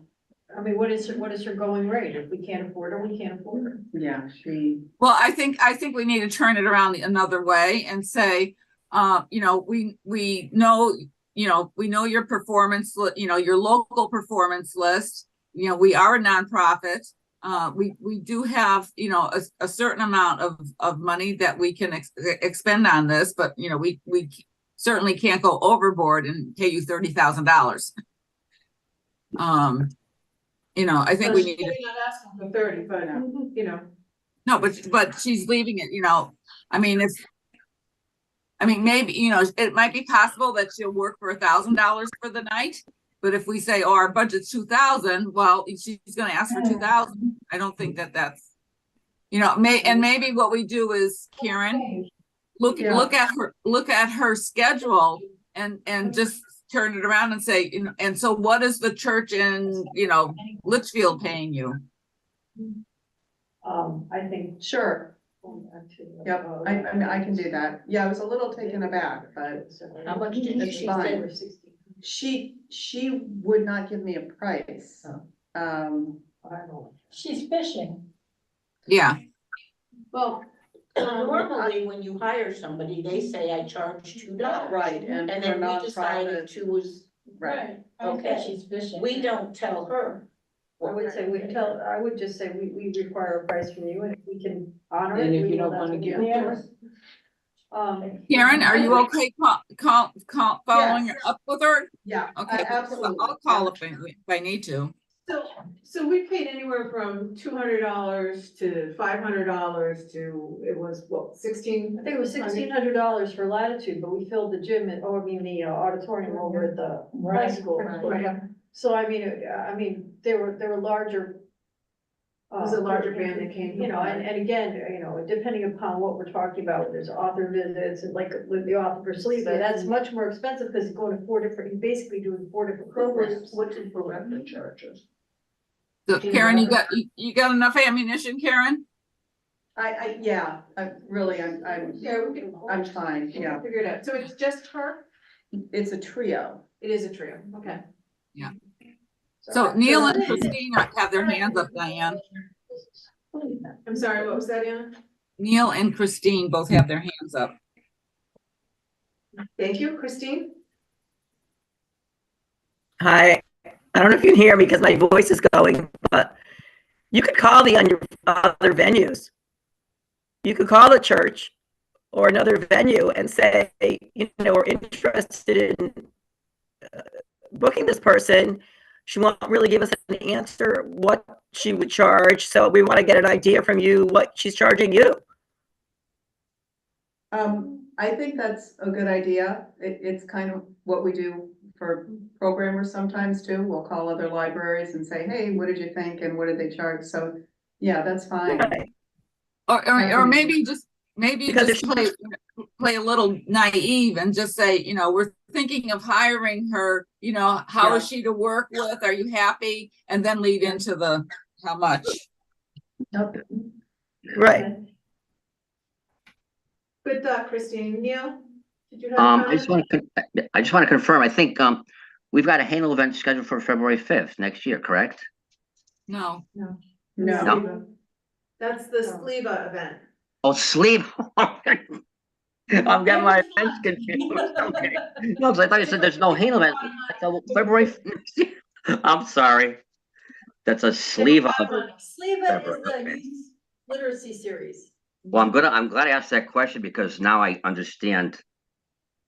S9: I mean, what is her going rate? If we can't afford her, we can't afford her.
S12: yeah, she,
S5: Well, I think we need to turn it around another way and say, we know, we know your performance, your local performance list. We are a nonprofit. We do have, a certain amount of money that we can expend on this, but, we certainly can't go overboard and pay you $30,000. I think we need to.
S9: Not asking for 30, but,
S5: No, but she's leaving it, maybe, it might be possible that she'll work for $1,000 for the night. But if we say, oh, our budget's 2,000, well, she's gonna ask for 2,000. I don't think that's, maybe what we do is, Karen, look at her schedule and just turn it around and say, and so what is the church in, Litchfield paying you?
S9: I think.
S12: sure, yep, I can do that. Yeah, I was a little taken aback, but
S7: How much did
S12: It's
S7: she
S12: fine.
S7: say?
S12: she would not give me a price.
S7: She's fishing.
S5: Yeah,
S9: Well,
S8: Normally, when you hire somebody, they say I charge $2.
S12: Right, and
S8: And
S12: for
S8: then we decided
S12: nonprofit,
S8: 2 was,
S12: right,
S8: okay,
S13: She's fishing.
S8: we don't tell her.
S2: I would say I would just say we require a price from you and if we can honor it.
S8: And if
S2: we
S8: you
S2: will,
S8: don't wanna
S2: that's
S8: give
S2: what
S8: it
S2: we
S8: to
S2: do.
S8: us.
S5: Karen, are you okay following
S12: Yes.
S5: up with her?
S12: yeah,
S5: Okay,
S12: absolutely.
S5: I'll call if I need to.
S9: So we paid anywhere from $200 to $500 to, it was what, 16?
S2: I think it was $1,600 for Latitude, but we filled the gym and, or I mean, the auditorium over at the high school.
S9: Right.
S2: So I mean, there were larger.
S9: It was a larger band that came.
S2: You know, and again, you know, depending upon what we're talking about, there's author visits and like with the author for Sliva, that's much more expensive because he's going to he's basically doing 4 different programs.
S8: What did Beretta charge us?
S5: So Karen, you got enough ammunition, Karen?
S12: Yeah, I'm
S9: Yeah, we can.
S12: I'm fine, yeah.
S9: Figure it out. So it's just her?
S12: It's a trio.
S9: It is a trio, okay.
S5: So Neil and Christine have their hands up, Diane.
S9: I'm sorry, what was that, Anna?
S5: Neil and Christine both have their hands up.
S9: Thank you, Christine.
S15: Hi, I don't know if you can hear me because my voice is going, but you could call the other venues. You could call the church or another venue and say, you know, we're interested in booking this person. She won't really give us an answer what she would charge, so we want to get an idea from you what she's charging you.
S12: I think that's a good idea. It's kind of what we do for programmers sometimes too. We'll call other libraries and say, hey, what did you think and what did they charge? So, yeah, that's fine.
S15: Right.
S5: Or maybe you
S15: Because
S5: just play a little naive and just say, you know, we're thinking of hiring her, you know, how is she to work with? Are you happy? And then lead into the how much.
S15: Right.
S9: Good thought, Christine. Neil? Did you have?
S1: I just want to confirm, I think, we've got a Hanel event scheduled for February 5th next year, correct?
S5: No.
S12: No.
S9: That's the Sliva event.
S1: Oh, sleep. I'm getting my events confused. Okay. No, because I thought you said there's no Hanel event until February 5th. I'm sorry. That's a sleeve of.
S2: Sliva is
S1: February,
S2: the
S1: okay.
S2: youth literacy series.
S1: Well, I'm glad I asked that question because now I understand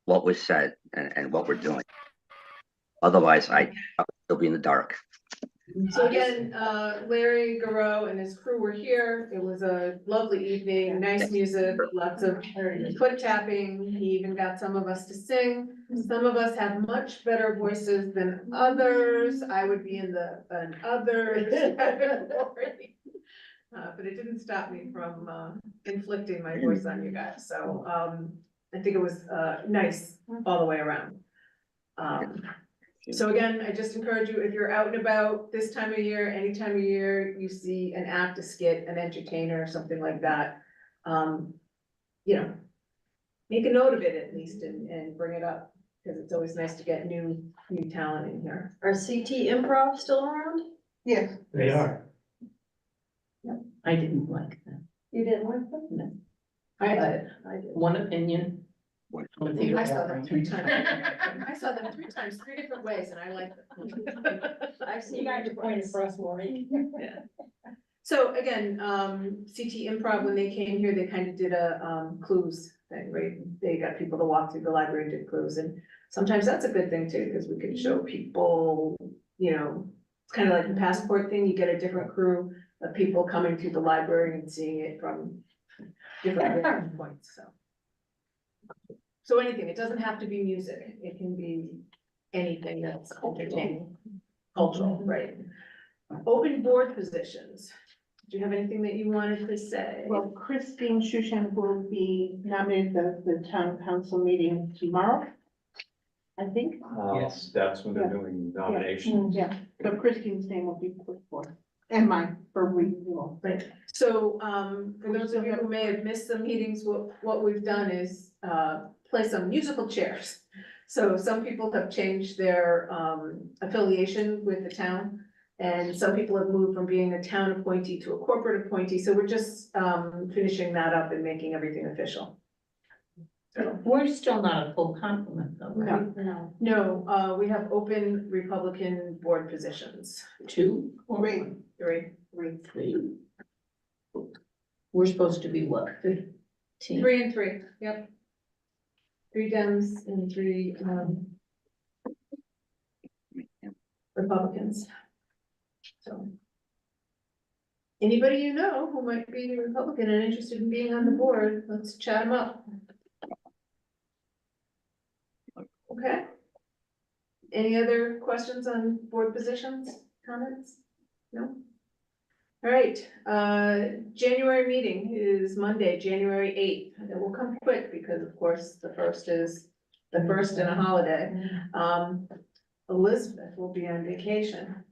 S1: what was said and what we're doing. Otherwise, I'll still be in the dark.
S9: So again, Larry Garreau and his crew were here. It was a lovely evening, nice music, lots of foot tapping. He even got some of us to sing. Some of us have much better voices than others. I would be in an others category. But it didn't stop me from inflicting my voice on you guys. So I think it was nice all the way around. So again, I just encourage you, if you're out and about this time of year, any time of year, you see an act, a skit, an entertainer, something like that. You know, make a note of it at least and bring it up, because it's always nice to get new talent in here.
S2: Are CT Improv still around?
S12: Yes.
S10: They are.
S8: I didn't like that.
S2: You didn't like them?
S8: No.
S9: I
S2: did.
S8: One opinion.
S9: I saw them 3 times. I saw them 3 times, 3 different ways, and I liked them.
S2: I've seen you point across Maureen.
S9: Yeah. So again, CT Improv, when they came here, they kind of did a clues thing, right? They got people to walk through the library and did clues, and sometimes that's a good thing too, because we can show people, you know, it's kind of like the passport thing, you get a different crew of people coming through the library and seeing it from different vantage points, so. So anything, it doesn't have to be music, it can be anything that's entertaining, cultural, right? Open board positions. Do you have anything that you wanted to say?
S7: Well, Christine Shushan will be nominated at the town council meeting tomorrow, I think.
S6: Yes, that's when they're doing nominations.
S7: Yeah, so Christine's name will be put forth, and mine for renewal.
S9: Right, so, for those of you who may have missed some meetings, what we've done is, play some musical chairs. So some people have changed their, affiliation with the town,
S2: And some people have moved from being a town appointee to a corporate appointee, so we're just finishing that up and making everything official. So,
S8: We're still not a full complement though, right?
S2: no, we have open Republican board positions.
S8: Two? or
S2: Three.
S8: one?
S2: Three.
S8: We're supposed to be what, 15?
S2: 3 and 3, yep. 3 Dems and 3 Republicans. So. Anybody you know who might be a Republican and interested in being on the board, let's chat them up. Okay. Any other questions on board positions, comments? No? All right, January meeting is Monday, January 8th. It will come quick because of course the first and a holiday. Elizabeth will be on vacation.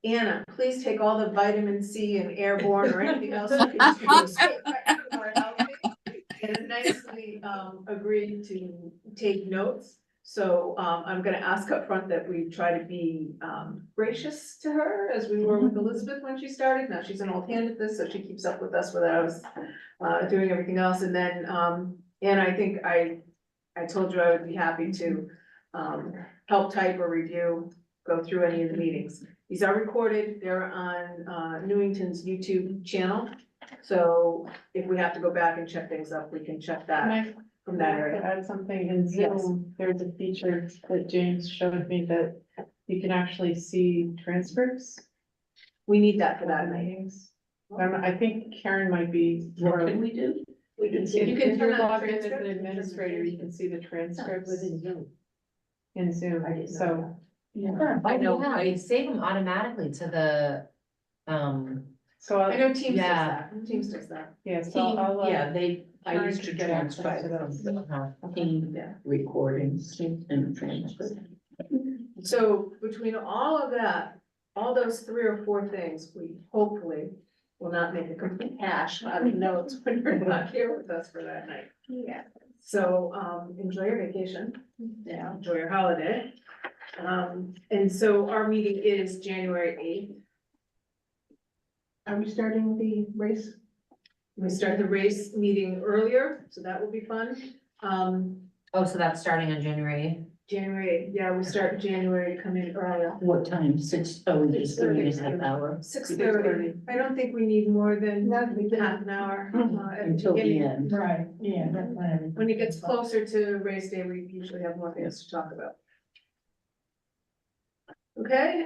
S2: Anna, please take all the vitamin C and airborne or anything else you can do. So we're healthy. And nicely agreed to take notes. So I'm gonna ask up front that we try to be gracious to her as we were with Elizabeth when she started. Now she's an old hand at this, so she keeps up with us without us doing everything else. And then Anna, I think I told you I would be happy to help type or review, go through any of the meetings. These are recorded, they're on Newington's YouTube channel. So if we have to go back and check things up, we can check that from that area.
S9: Add something in Zoom, there's a feature that James showed me that you can actually see transcripts.
S2: We need that for that
S9: of
S2: night.
S9: meetings. I think Karen might be.
S8: What can we do? We can see.
S2: You can
S9: If
S2: turn
S9: you're
S2: on
S9: logged in as an
S2: transcript.
S9: administrator, you can see the transcripts
S8: Zoom.
S9: in Zoom, so.
S14: I know, I save them automatically to
S9: So
S2: I know Teams does
S14: Yeah.
S2: that, Teams does that.
S9: yeah, so I'll,
S8: Yeah, I
S9: trying
S8: used
S9: to
S8: to
S9: get access
S8: transcribe
S9: to those.
S8: team
S2: Yeah.
S8: recordings and transcript.
S2: So between all of that, all those 3 or 4 things, we hopefully will not make a complete hash out of notes when you're not here with us for that night.
S3: Yeah.
S2: So, enjoy your vacation. Yeah. Enjoy your holiday. And so our meeting is January 8th.
S9: Are we starting the race?
S2: We start the race meeting earlier, so that will be fun.
S14: oh, so that's starting on January
S2: January, yeah, we start in January to come in earlier.
S8: What time? 6, oh, it's 3.5 hours.
S2: 6:30. I don't think we need more than half an hour. At
S8: Until the
S2: beginning.
S8: end.
S9: Right, yeah.
S2: When it gets closer to race day, we usually have more things to talk about. Okay,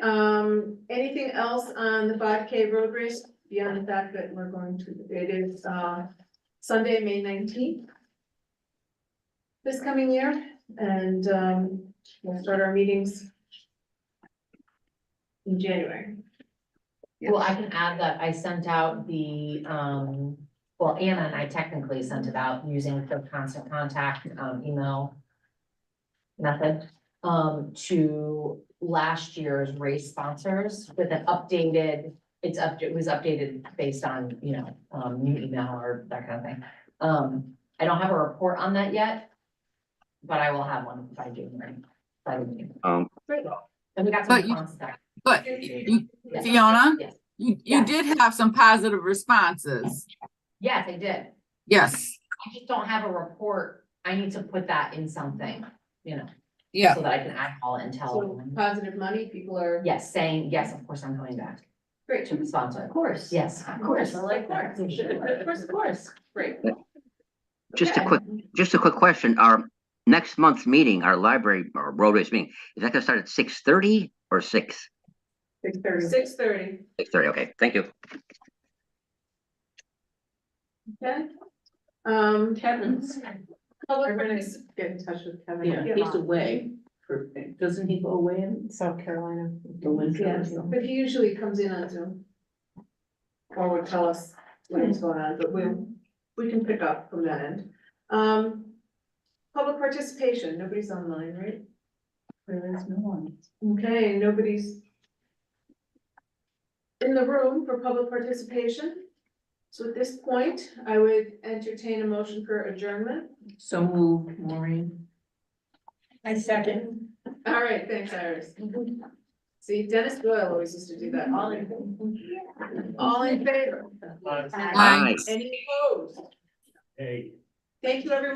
S2: anything else on the 5K road race beyond the fact that we're going to, it is, Sunday, May 19th. This coming year, and, we'll start our meetings in January.
S14: Well, I can add that I sent out the, well, Anna and I technically sent it out using the constant contact, email method, to last year's race sponsors with an updated, it was updated based on, new email or that kind of thing. I don't have a report on that yet, but I will have one by January. And we got some
S5: But you-
S14: responses back.
S5: But
S14: Yes.
S5: Fiona,
S14: Yes.
S5: you
S14: Yeah.
S5: did have some positive responses.
S14: Yes, I did.
S5: Yes,
S14: I just don't have a report. I need to put that in something,
S5: yeah.
S14: so that I can eyeball it and tell
S2: So
S14: everyone.
S2: positive money, people are.
S14: Yes, saying, yes, of course, I'm coming back
S2: Great.
S14: to the sponsor.
S8: Of course.
S14: Yes, of course. I like that.
S2: Of course, great.
S1: Just a
S2: Okay.
S1: quick question. Our next month's meeting, our library or roadways meeting, is that gonna start at 6:30 or 6?
S9: 6:30.
S2: 6:30,
S1: 6:30, okay, thank you.
S2: okay?
S8: Kevin's,
S2: Public
S9: Everybody
S2: participation.
S9: get in touch with Kevin.
S8: yeah, he's away for, doesn't he go away in
S9: South Carolina.
S8: the winter? or
S2: Yes,
S8: something?
S2: but he usually comes in on Zoom. Or would tell us what's going on, but we can pick up from that end. Public participation, nobody's online, right?
S8: There is no one.
S2: Okay, nobody's in the room for public participation. So at this point, I would entertain a motion for adjournment.
S8: So moved, Maureen.
S2: I second. All right, thanks, Iris. See, Dennis Doyle always used to do that. All in favor?
S10: Aye.
S1: Aye.
S2: Any opposed?
S10: Hey.
S2: Thank you, everyone.